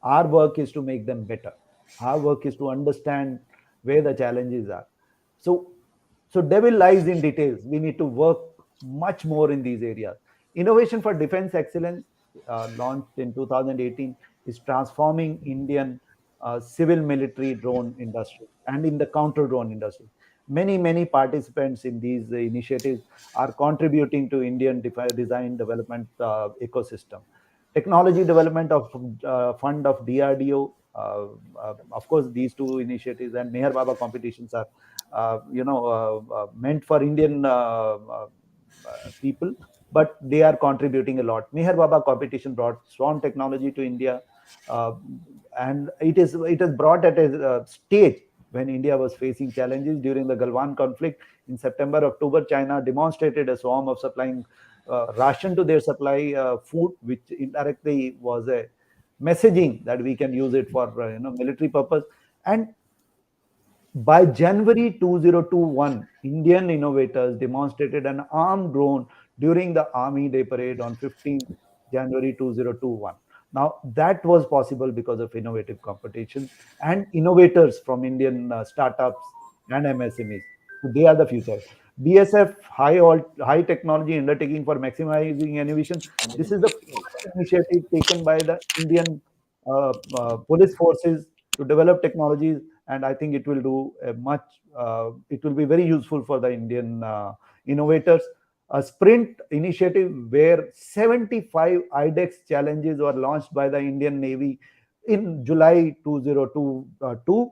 our work is to make them better. Our work is to understand where the challenges are. So devil lies in details. We need to work much more in these areas. Innovation for Defense Excellence, launched in 2018, is transforming Indian civil military drone industry and in the counter drone industry. Many participants in these initiatives are contributing to Indian design development ecosystem. Technology development of fund of DRDO. Of course, these two initiatives and Meher Baba competitions are meant for Indian people, but they are contributing a lot. Meher Baba competition brought swarm technology to India, and it has brought at a stage when India was facing challenges during the Galwan conflict. In September, October, China demonstrated a swarm of supplying ration to their supply food, which indirectly was a messaging that we can use it for military purpose. And by January 2021, Indian innovators demonstrated an armed drone during the Army Day Parade on 15th January 2021. Now, that was possible because of innovative competition and innovators from Indian startups and MSMEs. So they are the future. BSF, high technology undertaking for maximizing innovation. This is the first initiative taken by the Indian police forces to develop technologies, and I think it will do a much. It will be very useful for the Indian innovators. A sprint initiative where 75 IDEX challenges were launched by the Indian Navy in July 2022.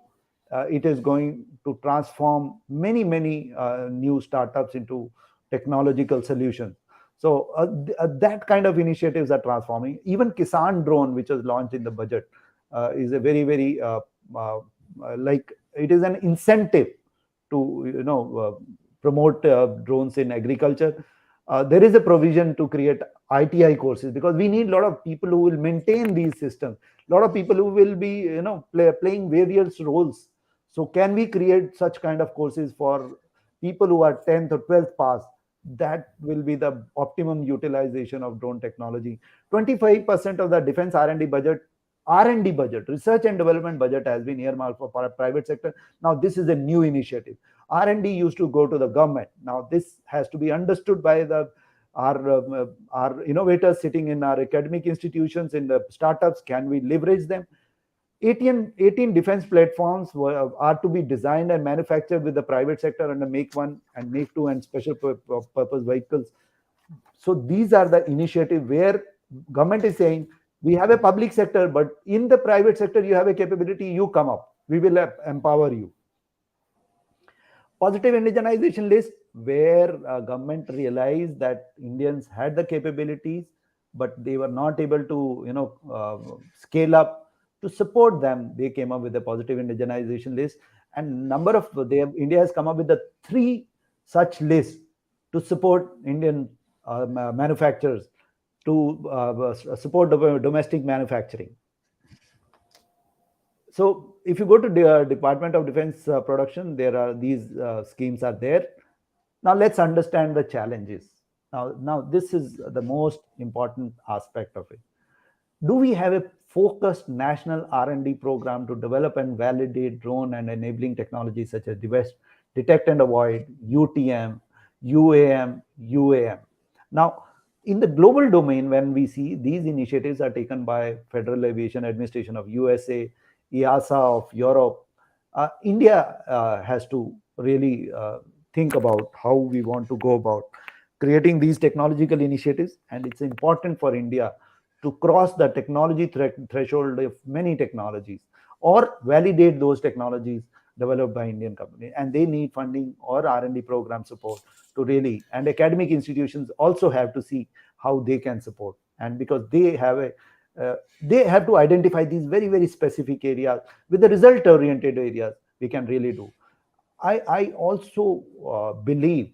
It is going to transform many new startups into technological solutions. So that kind of initiatives are transforming. Even Kisan drone, which was launched in the budget, is a very uh, like it is an incentive to promote drones in agriculture. There is a provision to create ITI courses because we need a lot of people who will maintain these systems. A lot of people who will be playing various roles. So can we create such kind of courses for people who are 10th or 12th pass? That will be the optimum utilization of drone technology. 25% of the defense R&D budget, research and development budget, has been earmarked for private sector. Now this is a new initiative. R&D used to go to the government. Now this has to be understood by our innovators sitting in our academic institutions, in the startups. Can we leverage them? 18 defense platforms are to be designed and manufactured with the private sector under Make 1 and Make 2 and special purpose vehicles. So these are the initiative where government is saying, we have a public sector, but in the private sector, you have a capability, you come up. We will empower you. Positive indigenization list, where government realized that Indians had the capabilities, but they were not able to, scale up to support them. They came up with a positive indigenization list, and India has come up with the 3 such lists to support Indian manufacturers, to support domestic manufacturing. So if you go to the Department of Defense production, there are these schemes are there. Now let's understand the challenges. Now this is the most important aspect of it. Do we have a focused national R&D program to develop and validate drone and enabling technologies such as detect and avoid, UTM, UAM, UAM? Now, in the global domain, when we see these initiatives are taken by Federal Aviation Administration of USA, EASA of Europe, India has to really think about how we want to go about creating these technological initiatives. And it's important for India to cross the technology threshold of many technologies or validate those technologies developed by Indian companies. And they need funding or R&D program support to really, and academic institutions also have to see how they can support. And because they have to identify these very specific areas with the result oriented areas we can really do. I also believe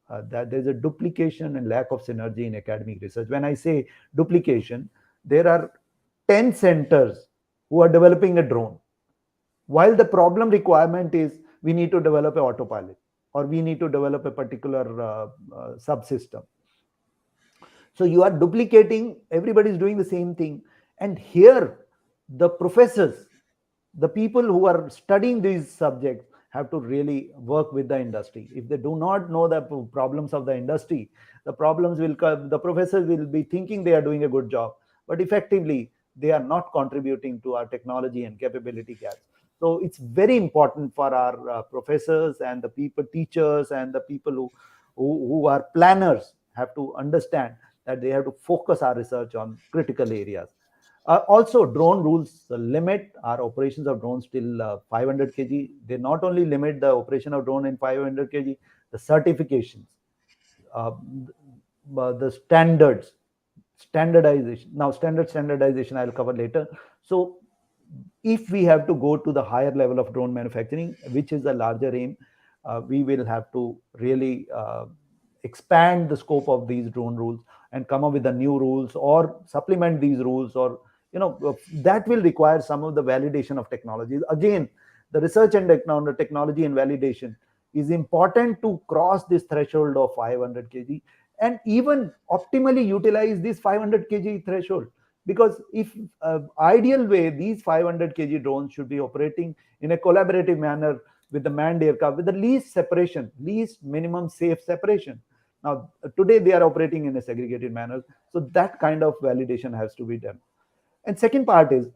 that there's a duplication and lack of synergy in academic research. When I say duplication, there are 10 centers who are developing a drone, while the problem requirement is we need to develop an autopilot or we need to develop a particular subsystem. So you are duplicating, everybody is doing the same thing. And here, the professors, the people who are studying these subjects have to really work with the industry. If they do not know the problems of the industry, the problems will come, the professors will be thinking they are doing a good job, but effectively they are not contributing to our technology and capability gaps. So it's very important for our professors and the people, teachers, and the people who are planners have to understand that they have to focus our research on critical areas. Also, drone rules limit our operations of drones till 500 kg. They not only limit the operation of drone in 500 kg, the certifications, the standardization. Now, standardization I'll cover later. So, if we have to go to the higher level of drone manufacturing, which is a larger aim, we will have to really expand the scope of these drone rules and come up with the new rules or supplement these rules, or that will require some of the validation of technologies. Again, the research and technology and validation is important to cross this threshold of 500 kg and even optimally utilize this 500 kg threshold. Because if ideal way, these 500 kg drones should be operating in a collaborative manner with the manned aircraft with the least separation, least minimum safe separation. Now, today they are operating in a segregated manner. So that kind of validation has to be done. And second part is,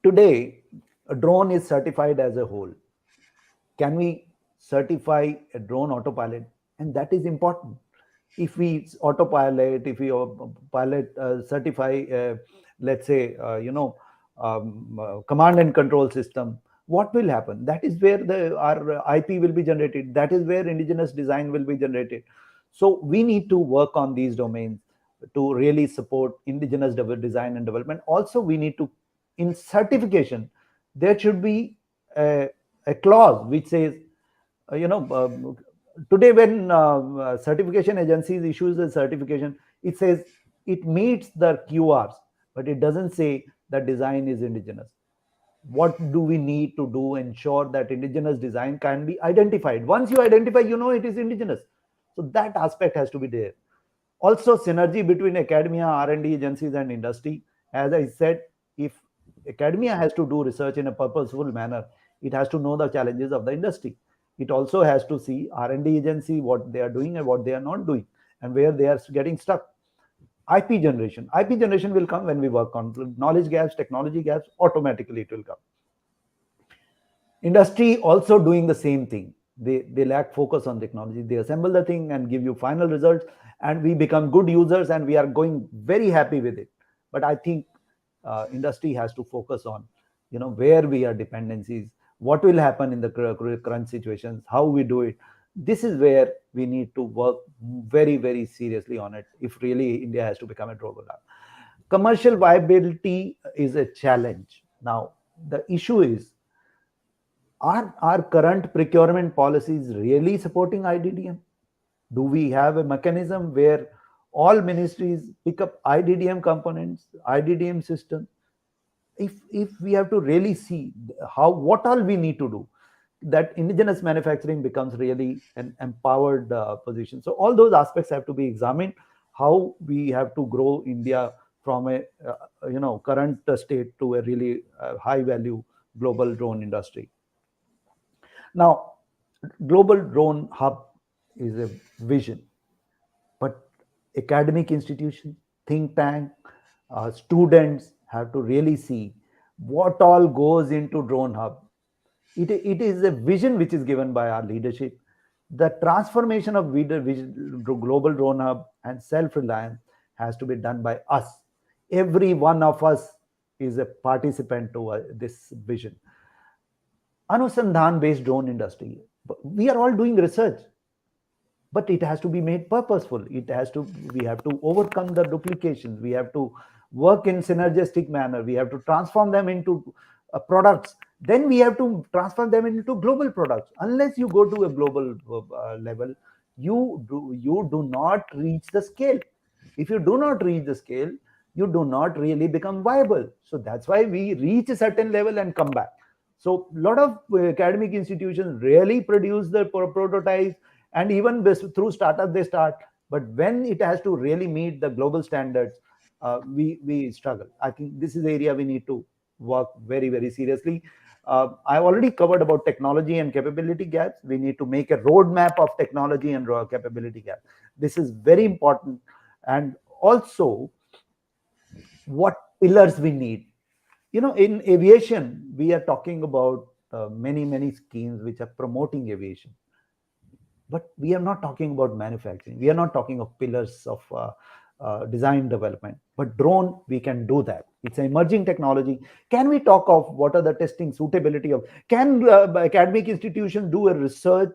today, a drone is certified as a whole. Can we certify a drone autopilot? And that is important. If we autopilot, if we certify, let's say, command and control system, what will happen? That is where our IP will be generated. That is where indigenous design will be generated. So we need to work on these domains to really support indigenous design and development. Also, we need to, in certification, there should be a clause which says, today when certification agencies issues a certification, it says it meets the QRs, but it doesn't say that design is indigenous. What do we need to do ensure that indigenous design can be identified? Once you identify, it is indigenous. So that aspect has to be there. Also, synergy between academia, R&D agencies and industry. As I said, if academia has to do research in a purposeful manner, it has to know the challenges of the industry. It also has to see R&D agency, what they are doing and what they are not doing, and where they are getting stuck. IP generation will come when we work on knowledge gaps, technology gaps, automatically it will come. Industry also doing the same thing. They lack focus on technology. They assemble the thing and give you final results, and we become good users and we are going very happy with it. But I think industry has to focus on, where we are dependencies, what will happen in the current situations, how we do it. This is where we need to work very, very seriously on it if really India has to become a global hub. Commercial viability is a challenge. Now, the issue is, are our current procurement policies really supporting IDDM? Do we have a mechanism where all ministries pick up IDDM components, IDDM system? If we have to really see what all we need to do, that indigenous manufacturing becomes really an empowered position. So all those aspects have to be examined, how we have to grow India from a current state to a really high value global drone industry. Now, global drone hub is a vision, but academic institutions, think tank, students have to really see what all goes into drone hub. It is a vision which is given by our leadership. The transformation of global drone hub and self-reliance has to be done by us. Every one of us is a participant to this vision. Anusandhan based drone industry, we are all doing research, but it has to be made purposeful. We have to overcome the duplications. We have to work in synergistic manner. We have to transform them into products. Then we have to transfer them into global products. Unless you go to a global level, you do not reach the scale. If you do not reach the scale, you do not really become viable. So that's why we reach a certain level and come back. So a lot of academic institutions really produce the prototypes, and even through startup they start. But when it has to really meet the global standards, we struggle. I think this is the area we need to work very, very seriously. I've already covered about technology and capability gaps. We need to make a roadmap of technology and capability gaps. This is very important. And also, what pillars we need. In aviation, we are talking about many schemes which are promoting aviation. But we are not talking about manufacturing. We are not talking of pillars of design development. But drone, we can do that. It's an emerging technology. Can we talk of what are the testing suitability of? Can academic institutions do a research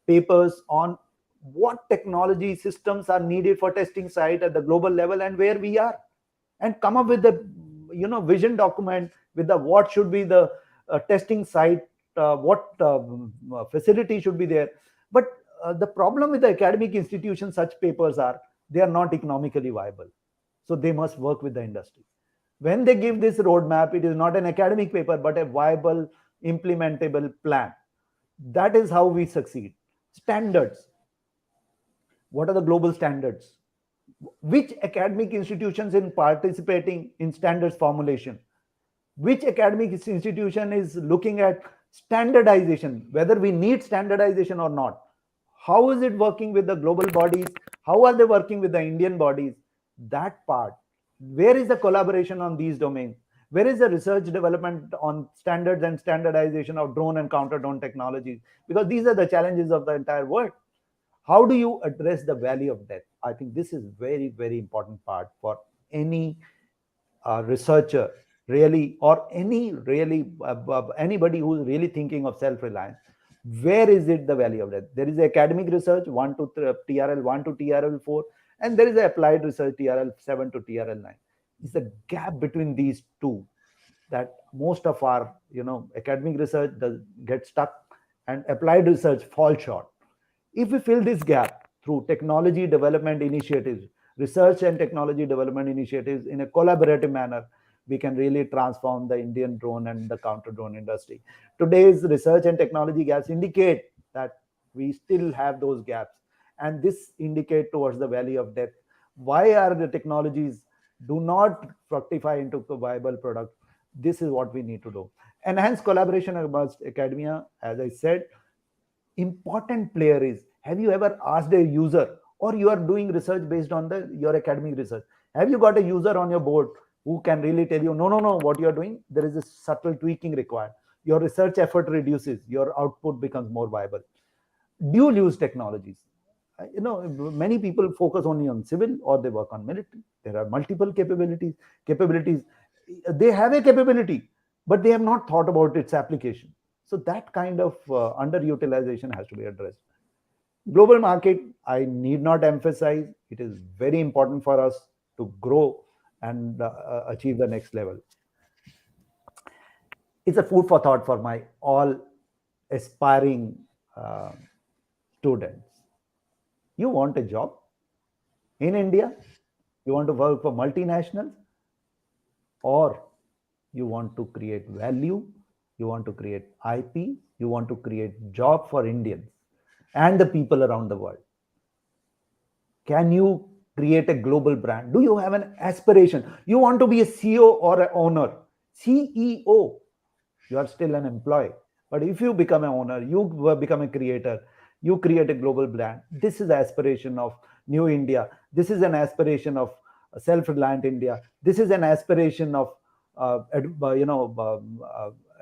papers on what technology systems are needed for testing site at the global level and where we are, and come up with the vision document with the what should be the testing site, what facility should be there. But the problem with the academic institutions, such papers are, they are not economically viable. So they must work with the industry. When they give this roadmap, it is not an academic paper, but a viable, implementable plan. That is how we succeed. Standards. What are the global standards? Which academic institutions in participating in standards formulation? Which academic institution is looking at standardization, whether we need standardization or not? How is it working with the global bodies? How are they working with the Indian bodies? That part. Where is the collaboration on these domains? Where is the research development on standards and standardization of drone and counter drone technologies? Because these are the challenges of the entire world. How do you address the valley of death? I think this is very, very important part for any researcher, really, or anybody who's really thinking of self-reliance. Where is it the valley of death? There is academic research 1 to TRL 1 to TRL 4, and there is applied research TRL 7 to TRL 9. It's the gap between these two that most of our academic research does get stuck, and applied research fall short. If we fill this gap through technology development initiatives, research and technology development initiatives in a collaborative manner, we can really transform the Indian drone and the counter drone industry. Today's research and technology gaps indicate that we still have those gaps, and this indicate towards the valley of death. Why are the technologies do not fructify into a viable product? This is what we need to do. Enhance collaboration amongst academia. As I said, important player is, have you ever asked a user, or you are doing research based on your academic research, have you got a user on your board who can really tell you, no, what you are doing, there is a subtle tweaking required, your research effort reduces, your output becomes more viable. Dual use technologies. Many people focus only on civil, or they work on military. There are multiple capabilities. They have a capability, but they have not thought about its application. So that kind of underutilization has to be addressed. Global market, I need not emphasize, it is very important for us to grow and achieve the next level. It's a food for thought for my all aspiring students. You want a job in India? You want to work for multinationals? Or you want to create value? You want to create IP? You want to create job for Indians and the people around the world? Can you create a global brand? Do you have an aspiration? You want to be a CEO or an owner? CEO, you are still an employee. But if you become an owner, you become a creator, you create a global brand. This is the aspiration of New India. This is an aspiration of self-reliant India. This is an aspiration of a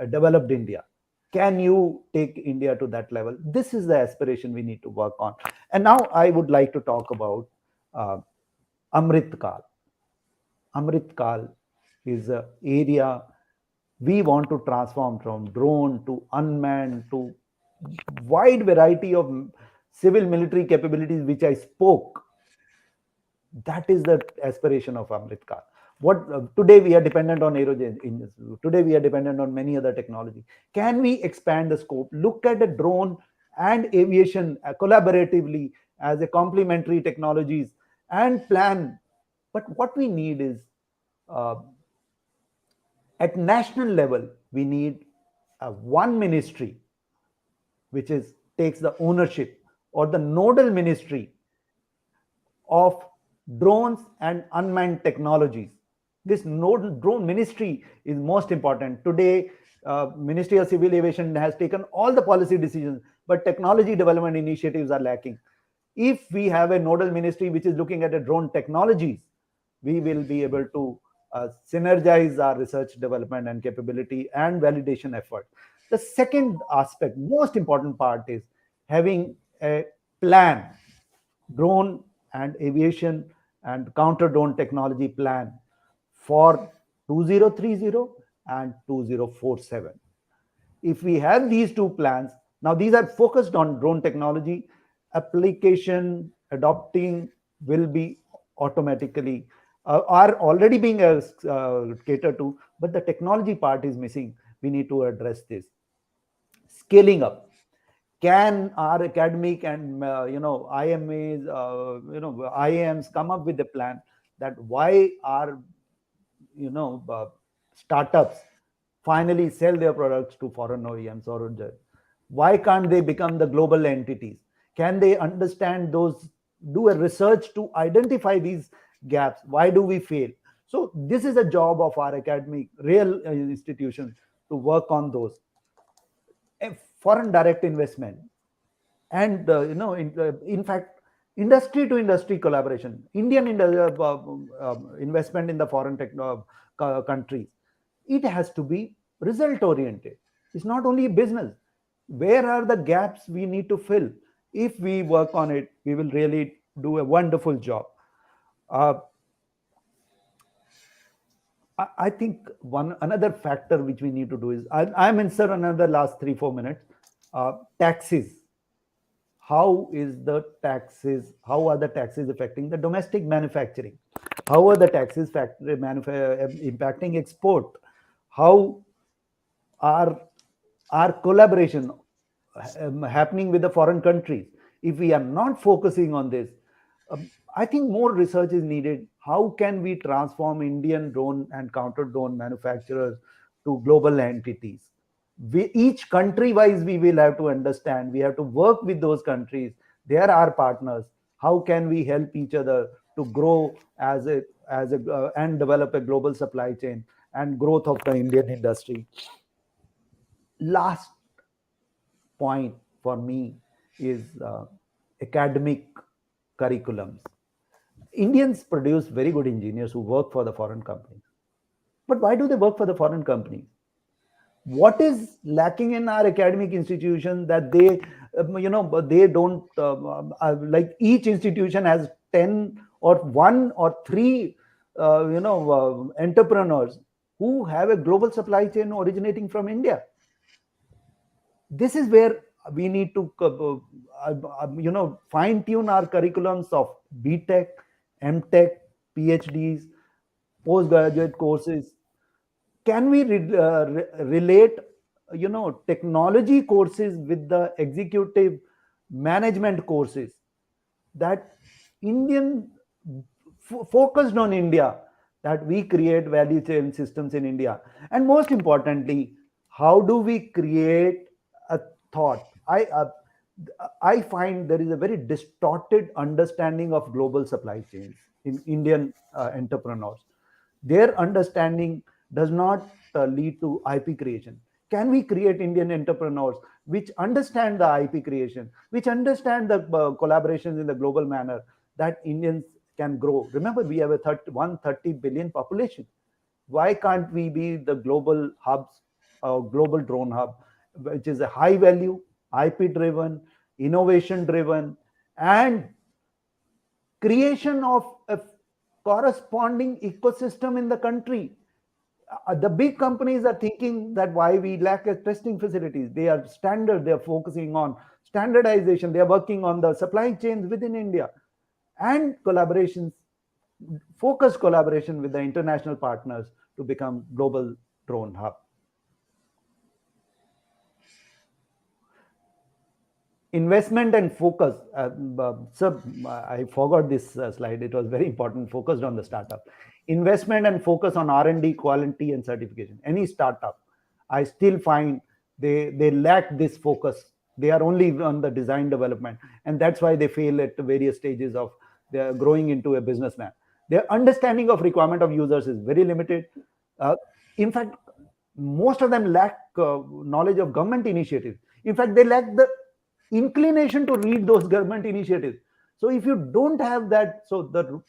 developed India. Can you take India to that level? This is the aspiration we need to work on. And now I would like to talk about Amrit Kal. Amrit Kal is an area we want to transform from drone to unmanned to wide variety of civil military capabilities, which I spoke. That is the aspiration of Amrit Kal. Today we are dependent on engines. Today we are dependent on many other technology. Can we expand the scope? Look at the drone and aviation collaboratively as a complementary technologies and plan. But what we need is at national level, we need one ministry which takes the ownership, or the nodal ministry of drones and unmanned technologies. This nodal drone ministry is most important. Today, Ministry of Civil Aviation has taken all the policy decisions, but technology development initiatives are lacking. If we have a nodal ministry which is looking at the drone technologies, we will be able to synergize our research development and capability and validation effort. The second aspect, most important part, is having a plan, drone and aviation and counter drone technology plan for 2030 and 2047. If we have these two plans, now these are focused on drone technology, application adopting will be automatically are already being catered to, but the technology part is missing. We need to address this. Scaling up. Can our academic and IMAs, IAMs come up with a plan that why our startups finally sell their products to foreign OEMs, or why can't they become the global entities? Can they understand those do a research to identify these gaps. Why do we fail? So this is a job of our academic real institutions to work on those. Foreign direct investment, and in fact, industry to industry collaboration, Indian investment in the foreign countries, it has to be result oriented. It's not only business. Where are the gaps we need to fill? If we work on it, we will really do a wonderful job. I think another factor which we need to do is, I'm in, sir, another last 3-4 minutes. Taxes. How are the taxes affecting the domestic manufacturing? How are the taxes impacting export? How are our collaboration happening with the foreign countries? If we are not focusing on this, I think more research is needed. How can we transform Indian drone and counter drone manufacturers to global entities? Each country wise, we will have to understand. We have to work with those countries. They are our partners. How can we help each other to grow and develop a global supply chain and growth of the Indian industry? Last point for me is academic curriculums. Indians produce very good engineers who work for the foreign companies. But why do they work for the foreign companies? What is lacking in our academic institutions that they don't like each institution has 10 or 1 or 3 entrepreneurs who have a global supply chain originating from India. This is where we need to fine tune our curriculums of BTech, MTech, PhDs, postgraduate courses. Can we relate technology courses with the executive management courses, that Indian focused on India, that we create value chain systems in India? And most importantly, how do we create a thought? I find there is a very distorted understanding of global supply chains in Indian entrepreneurs. Their understanding does not lead to IP creation. Can we create Indian entrepreneurs which understand the IP creation, which understand the collaborations in the global manner, that Indians can grow? Remember, we have a 130 billion population. Why can't we be the global hubs, global drone hub, which is a high value, IP driven, innovation driven, and creation of a corresponding ecosystem in the country? The big companies are thinking that why we lack testing facilities. They are standard. They are focusing on standardization. They are working on the supply chains within India and collaborations, focused collaboration with the international partners to become global drone hub. Investment and focus. Sir, I forgot this slide. It was very important. Focused on the startup. Investment and focus on R&D, quality, and certification. Any startup, I still find they lack this focus. They are only on the design development, and that's why they fail at various stages of their growing into a businessman. Their understanding of requirement of users is very limited. In fact, most of them lack knowledge of government initiatives. In fact, they lack the inclination to read those government initiatives. So if you don't have that, so the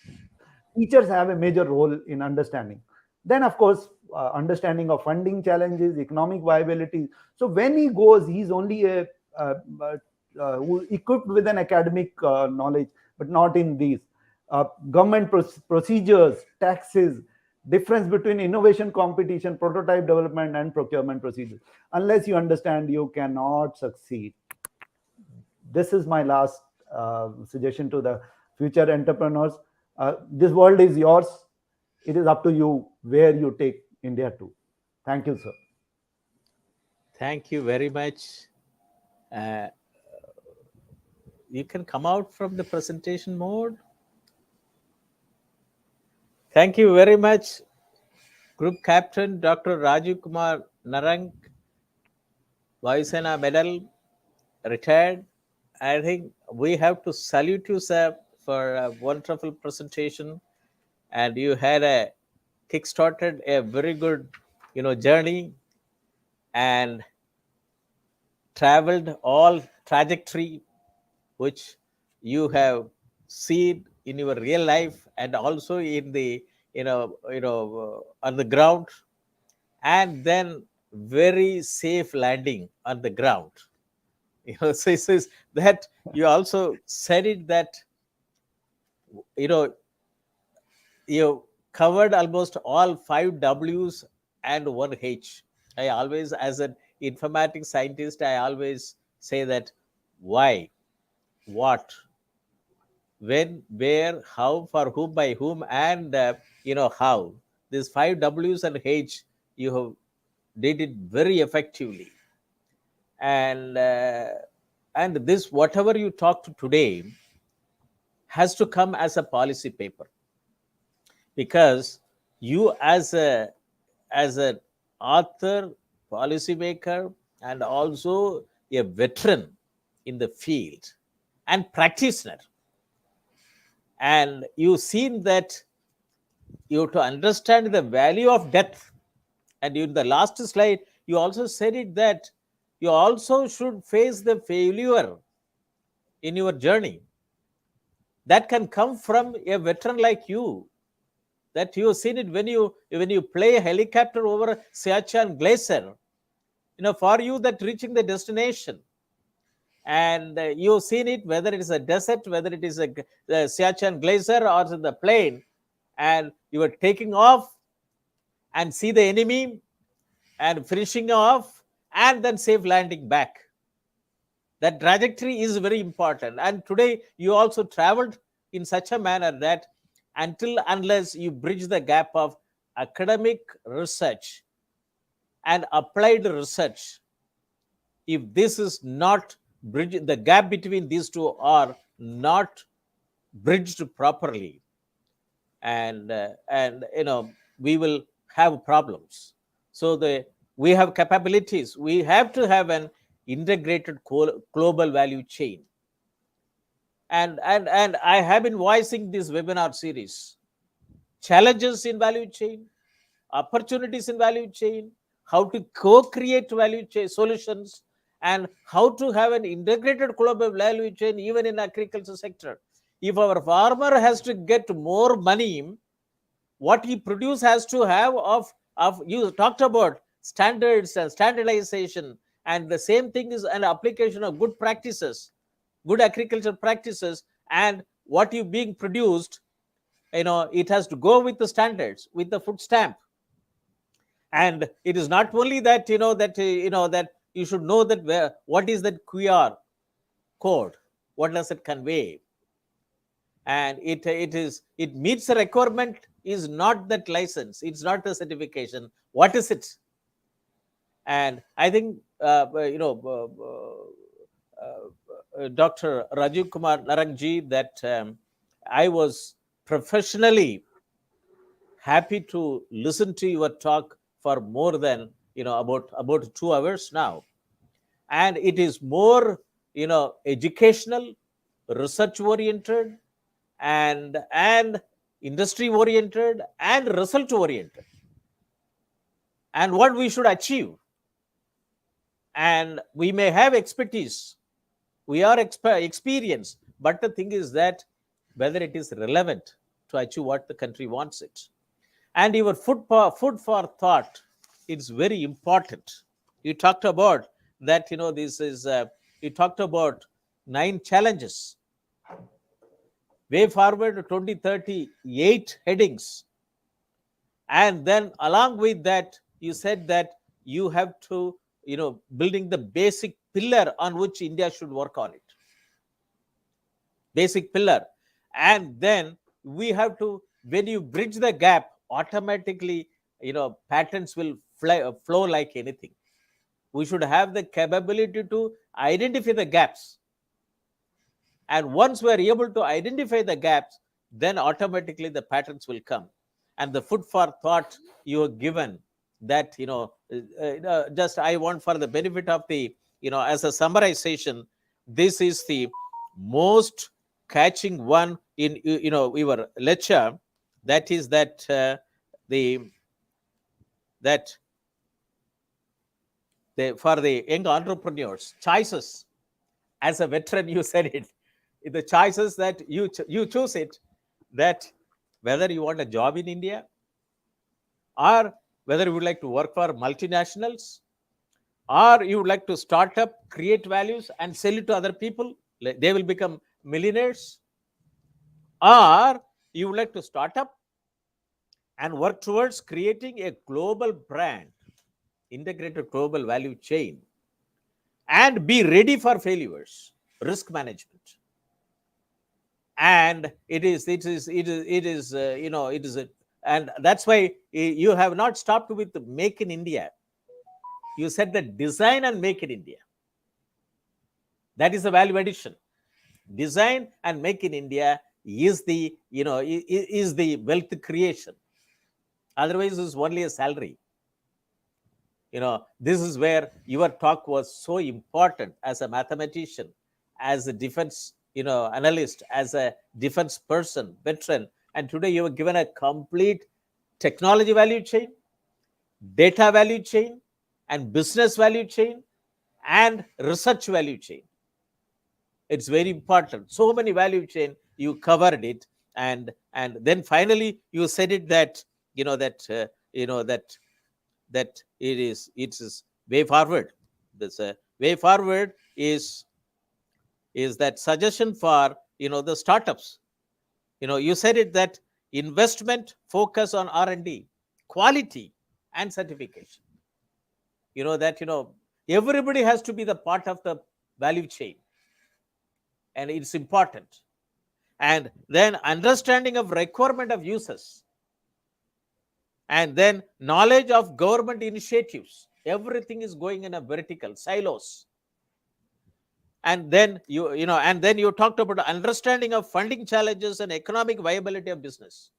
teachers have a major role in understanding. Then, of course, understanding of funding challenges, economic viability. So when he goes, he's only equipped with an academic knowledge, but not in these government procedures, taxes, difference between innovation, competition, prototype development, and procurement procedures. Unless you understand, you cannot succeed. This is my last suggestion to the future entrepreneurs. This world is yours. It is up to you where you take India to. Thank you, sir. Thank you very much. You can come out from the presentation mode. Thank you very much, Group Captain Dr. Rajiv Kumar Narang, Vayu Sena Medal, retired. I think we have to salute you, sir, for a wonderful presentation, and you had a kick-started a very good, journey, and traveled all trajectory which you have seen in your real life and also in the on the ground, and then very safe landing on the ground. So it says that you also said it that you know you covered almost all 5 W's and 1 H. I always, as an informatics scientist, I always say that why, what, when, where, how, for whom, by whom, and how. These 5 W's and H, you have did it very effectively, and this whatever you talked today has to come as a policy paper, because you as an author, policymaker, and also a veteran in the field and practitioner, and you've seen that you have to understand the value of death. And in the last slide, you also said it that you also should face the failure in your journey that can come from a veteran like you, that you have seen it when you play a helicopter over Siachen Glacier, for you that reaching the destination, and you've seen it whether it is a desert, whether it is a Siachen Glacier or the plane, and you are taking off and see the enemy and finishing off and then safe landing back. That trajectory is very important. And today you also traveled in such a manner that unless you bridge the gap of academic research and applied research, if this is not bridged, the gap between these two are not bridged properly, and we will have problems. So we have capabilities. We have to have an integrated global value chain. And I have been voicing this webinar series: challenges in value chain, opportunities in value chain, how to co-create value chain solutions, and how to have an integrated global value chain even in agriculture sector. If our farmer has to get more money, what he produce has to have of you talked about standards and standardization, and the same thing is an application of good practices, good agriculture practices, and what you being produced, it has to go with the standards, with the food stamp. And it is not only that that you should know that what is that QR code, what does it convey, and it meets the requirement, is not that license, it's not the certification, what is it? And I think Dr. Rajiv Kumar Narang ji, that I was professionally happy to listen to your talk for more than about 2 hours now, and it is more educational, research oriented, and industry oriented, and result oriented, and what we should achieve. And we may have expertise, we are experienced, but the thing is that whether it is relevant to achieve what the country wants it. And your food for thought, it's very important. You talked about that, this is you talked about 9 challenges, way forward to 2038 headings, and then along with that you said that you have to building the basic pillar on which India should work on it, basic pillar. And then we have to, when you bridge the gap, automatically patents will flow like anything. We should have the capability to identify the gaps, and once we are able to identify the gaps, then automatically the patterns will come. And the food for thought you have given, that just I want, for the benefit of the as a summarization, this is the most catching one in your lecture, that is that for the young entrepreneurs, choices. As a veteran, you said it. The choices that you choose it, that whether you want a job in India, or whether you would like to work for multinationals, or you would like to start up, create values and sell it to other people, they will become millionaires, or you would like to start up and work towards creating a global brand, integrated global value chain, and be ready for failures, risk management. And and that's why you have not stopped with make in India. You said that design and make in India. That is the value addition. Design and make in India is the is the wealth creation. Otherwise, it's only a salary. This is where your talk was so important as a mathematician, as a defense analyst, as a defense person, veteran. And today you were given a complete technology value chain, data value chain, and business value chain, and research value chain. It's very important. So many value chain, you covered it. And then finally you said it that that it is way forward. This way forward is that suggestion for the startups. You said it that investment focus on R&D, quality and certification. Everybody has to be the part of the value chain, and it's important. And then understanding of requirement of users, and then knowledge of government initiatives. Everything is going in a vertical silos. And then you talked about understanding of funding challenges and economic viability of business.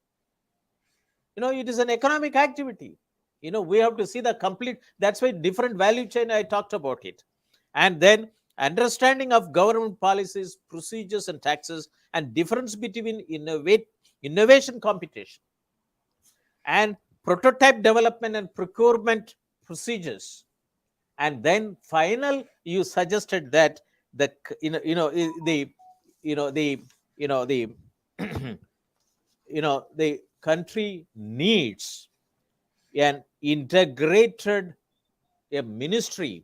It is an economic activity. We have to see the complete. That's why different value chain, I talked about it. And then understanding of government policies, procedures and taxes, and difference between innovation competition and prototype development and procurement procedures. And then final, you suggested that the country needs an integrated ministry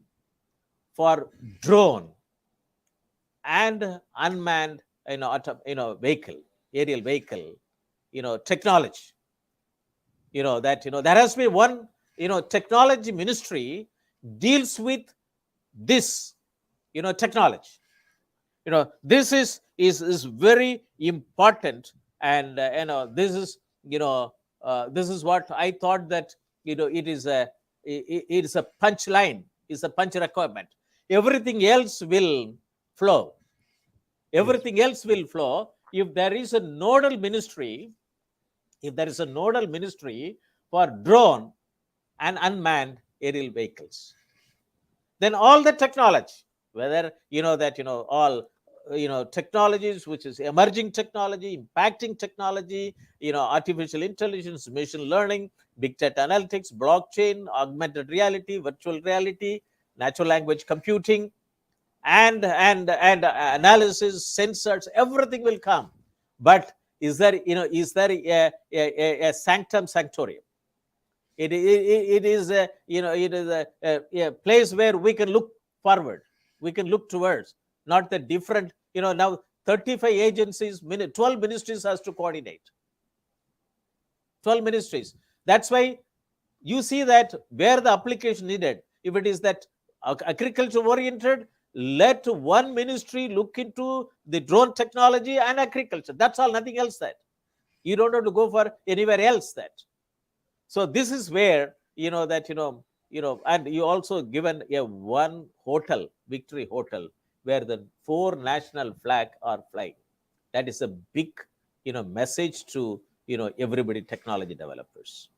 for drone and unmanned vehicle, aerial vehicle technology. There has to be one technology ministry deals with this technology. This is very important. And this is what I thought, that it is a punchline, is a punch requirement. Everything else will flow. Everything else will flow if there is a nodal ministry. If there is a nodal ministry for drone and unmanned aerial vehicles, then all the technology, whether all technologies, which is emerging technology, impacting technology, artificial intelligence, machine learning, big data analytics, blockchain, augmented reality, virtual reality, natural language computing, and analysis, sensors, everything will come. But is there a sanctum sanctorium? It is a place where we can look forward, we can look towards, not the different. Now 35 agencies, 12 ministries has to coordinate. 12 ministries. That's why you see that where the application needed, if it is that agriculture oriented, let one ministry look into the drone technology and agriculture. That's all, nothing else. That you don't have to go for anywhere else. That. So this is where and you also given a one hotel, Victory Hotel, where the 4 national flag are flying. That is a big message to everybody, technology developers,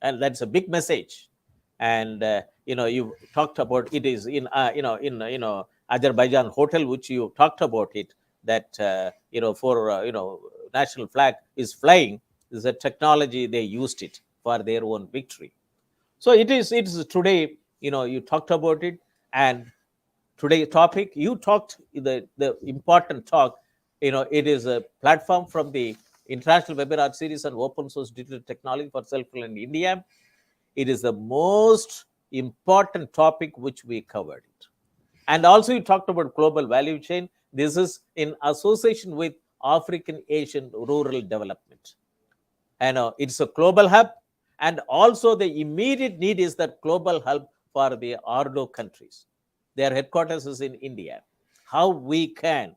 and that's a big message. And you talked about it is in Azerbaijan hotel, which you talked about it, that for national flag is flying is a technology they used it for their own victory. So it is today, you talked about it, and today's topic, you talked the important talk, it is a platform from the International Webinar Series on Open Source Digital Technology for Self-Reliant India. It is the most important topic which we covered. And also you talked about global value chain. This is in association with African Asian rural development. And it's a global hub. And also the immediate need is that global hub for the ORDO countries. Their headquarters is in India. How we can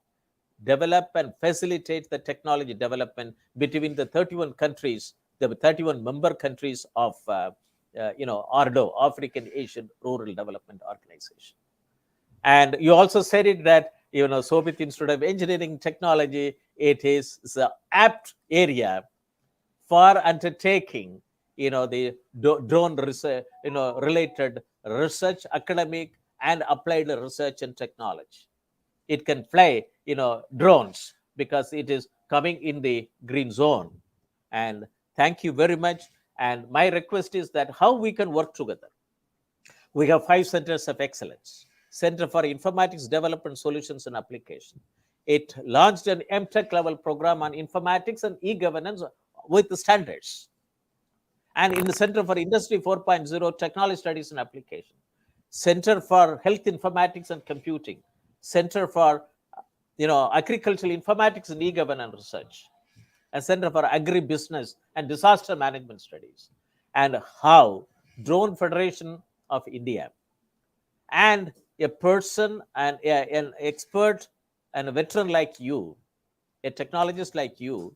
develop and facilitate the technology development between the 31 countries, the 31 member countries of ORDO, African Asian Rural Development Organization. And you also said it that Shobhit Institute of Engineering Technology, it is the apt area for undertaking the drone research, related research, academic and applied research and technology. It can fly drones because it is coming in the green zone. And thank you very much. And my request is that how we can work together. We have 5 centers of excellence. Center for Informatics Development Solutions and Application. It launched an MTech level program on informatics and e-governance with the standards. And in the Center for Industry 4.0 Technology Studies and Application. Center for Health Informatics and Computing. Center for Agricultural Informatics and e-governance research. A Center for Agribusiness and Disaster Management Studies. And how Drone Federation of India and a person and an expert and a veteran like you, a technologist like you,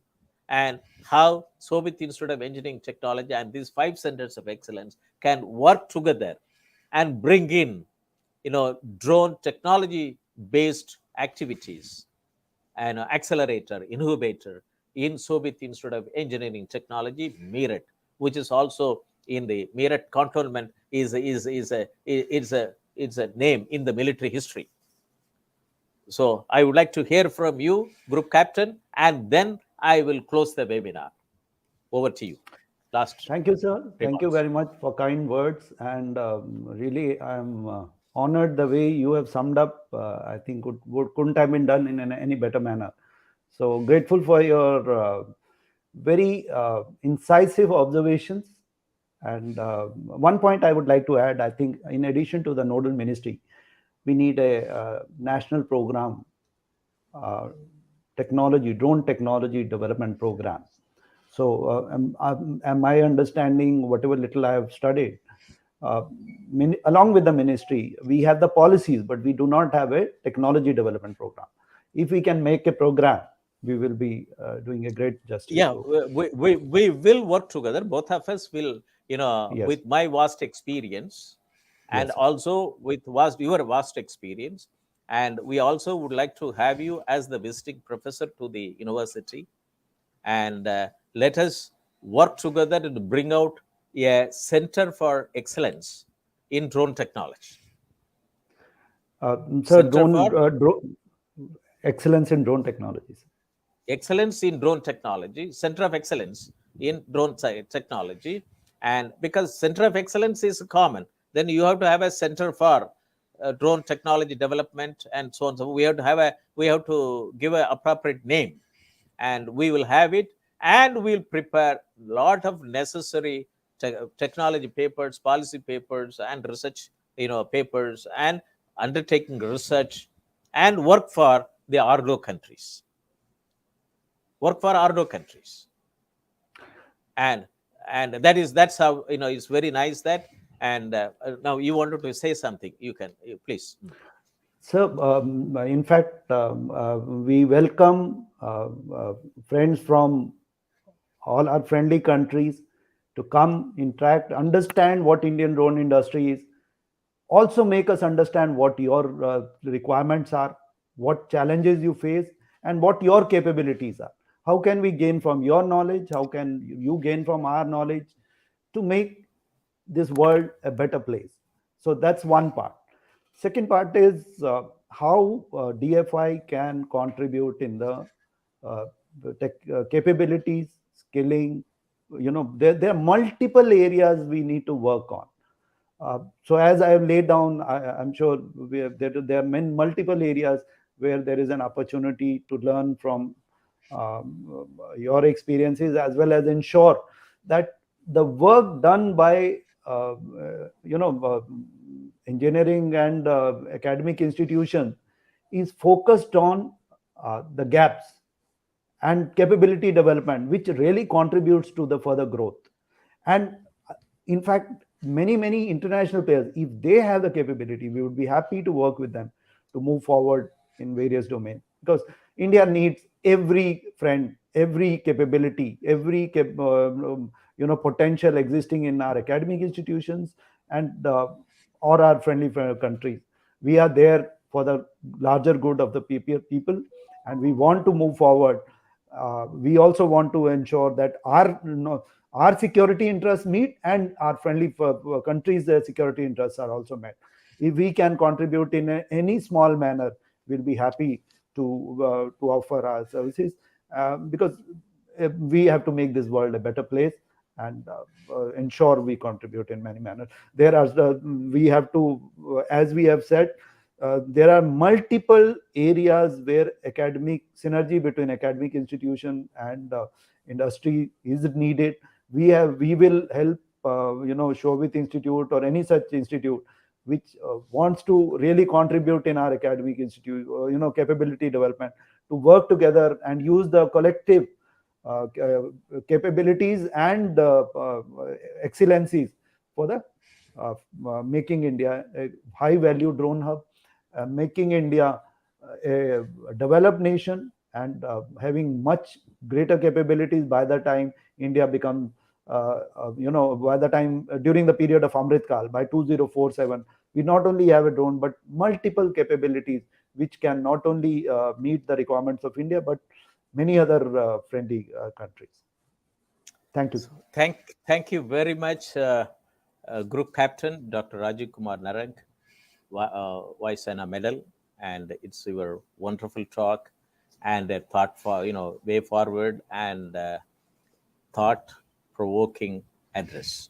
and how Shobhit Institute of Engineering Technology and these 5 centers of excellence can work together and bring in drone technology based activities and accelerator, incubator in Shobhit Institute of Engineering Technology, Meerut, which is also in the Meerut cantonment is a name in the military history. So I would like to hear from you, Group Captain, and then I will close the webinar. Over to you. Thank you, sir. Thank you very much for kind words. And really, I'm honored the way you have summed up. I think couldn't have been done in any better manner. So grateful for your very incisive observations. And one point I would like to add, I think in addition to the nodal ministry, we need a national program, drone technology development program. So am I understanding whatever little I have studied, along with the ministry, we have the policies, but we do not have a technology development program. If we can make a program, we will be doing a great justice. Yeah, we will work together. Both of us will, Yes. with my vast experience and Yes, also with your vast experience. And we also would like to have you as the visiting professor to the university. And let us work together to bring out a center for excellence in drone technology. Sir, excellence in drone technologies. Excellence in drone technology, center of excellence in drone technology. And because center of excellence is common, then you have to have a center for drone technology development and so on. So we have to give an appropriate name, and we will have it, and we'll prepare a lot of necessary technology papers, policy papers, and research papers, and undertaking research, and work for the ORDO countries. And that's how it's very nice that. And now you wanted to say something, you can please. So in fact, we welcome friends from all our friendly countries to come, interact, understand what Indian drone industry is, also make us understand what your requirements are, what challenges you face, and what your capabilities are. How can we gain from your knowledge? How can you gain from our knowledge to make this world a better place? So that's one part. Second part is how DFI can contribute in the capabilities, skilling. There are multiple areas we need to work on. So as I have laid down, I'm sure there are multiple areas where there is an opportunity to learn from your experiences, as well as ensure that the work done by engineering and academic institutions is focused on the gaps and capability development, which really contributes to the further growth. And in fact, many international players, if they have the capability, we would be happy to work with them to move forward in various domains, because India needs every friend, every capability, every potential existing in our academic institutions and or our friendly countries. We are there for the larger good of the people, and we want to move forward. We also want to ensure that our security interests meet and our friendly countries' their security interests are also met. If we can contribute in any small manner, we'll be happy to offer our services, because we have to make this world a better place and ensure we contribute in many manners. We have to, as we have said, there are multiple areas where academic synergy between academic institution and industry is needed. We will help Shobhit Institute or any such institute which wants to really contribute in our academic institute, capability development, to work together and use the collective capabilities and excellencies for the making India a high value drone hub, making India a developed nation, and having much greater capabilities by the time India becomes, by the time during the period of Amrit Kal, by 2047, we not only have a drone but multiple capabilities which can not only meet the requirements of India but many other friendly countries. Thank you. Thank you very much, Group Captain Dr. Rajiv Kumar Narang, Sena Medal, and it's your wonderful talk and a thought for way forward and thought-provoking address.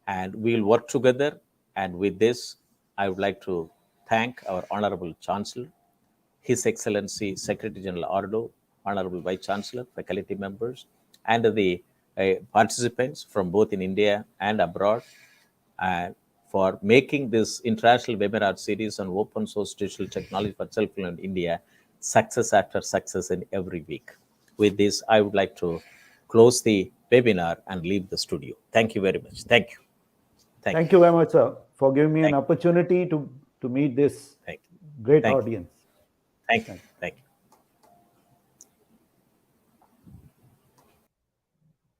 And we'll work together. And with this, I would like to thank our Honorable Chancellor, His Excellency Secretary General Ordo, Honorable Vice Chancellor, faculty members, and the participants from both in India and abroad, for making this international webinar series on open source digital technology for self-reliant India success after success in every week. With this, I would like to close the webinar and leave the studio. Thank you very much. Thank you. Thank you very much, sir, for giving me an opportunity to meet this great audience. Thank you. Thank you.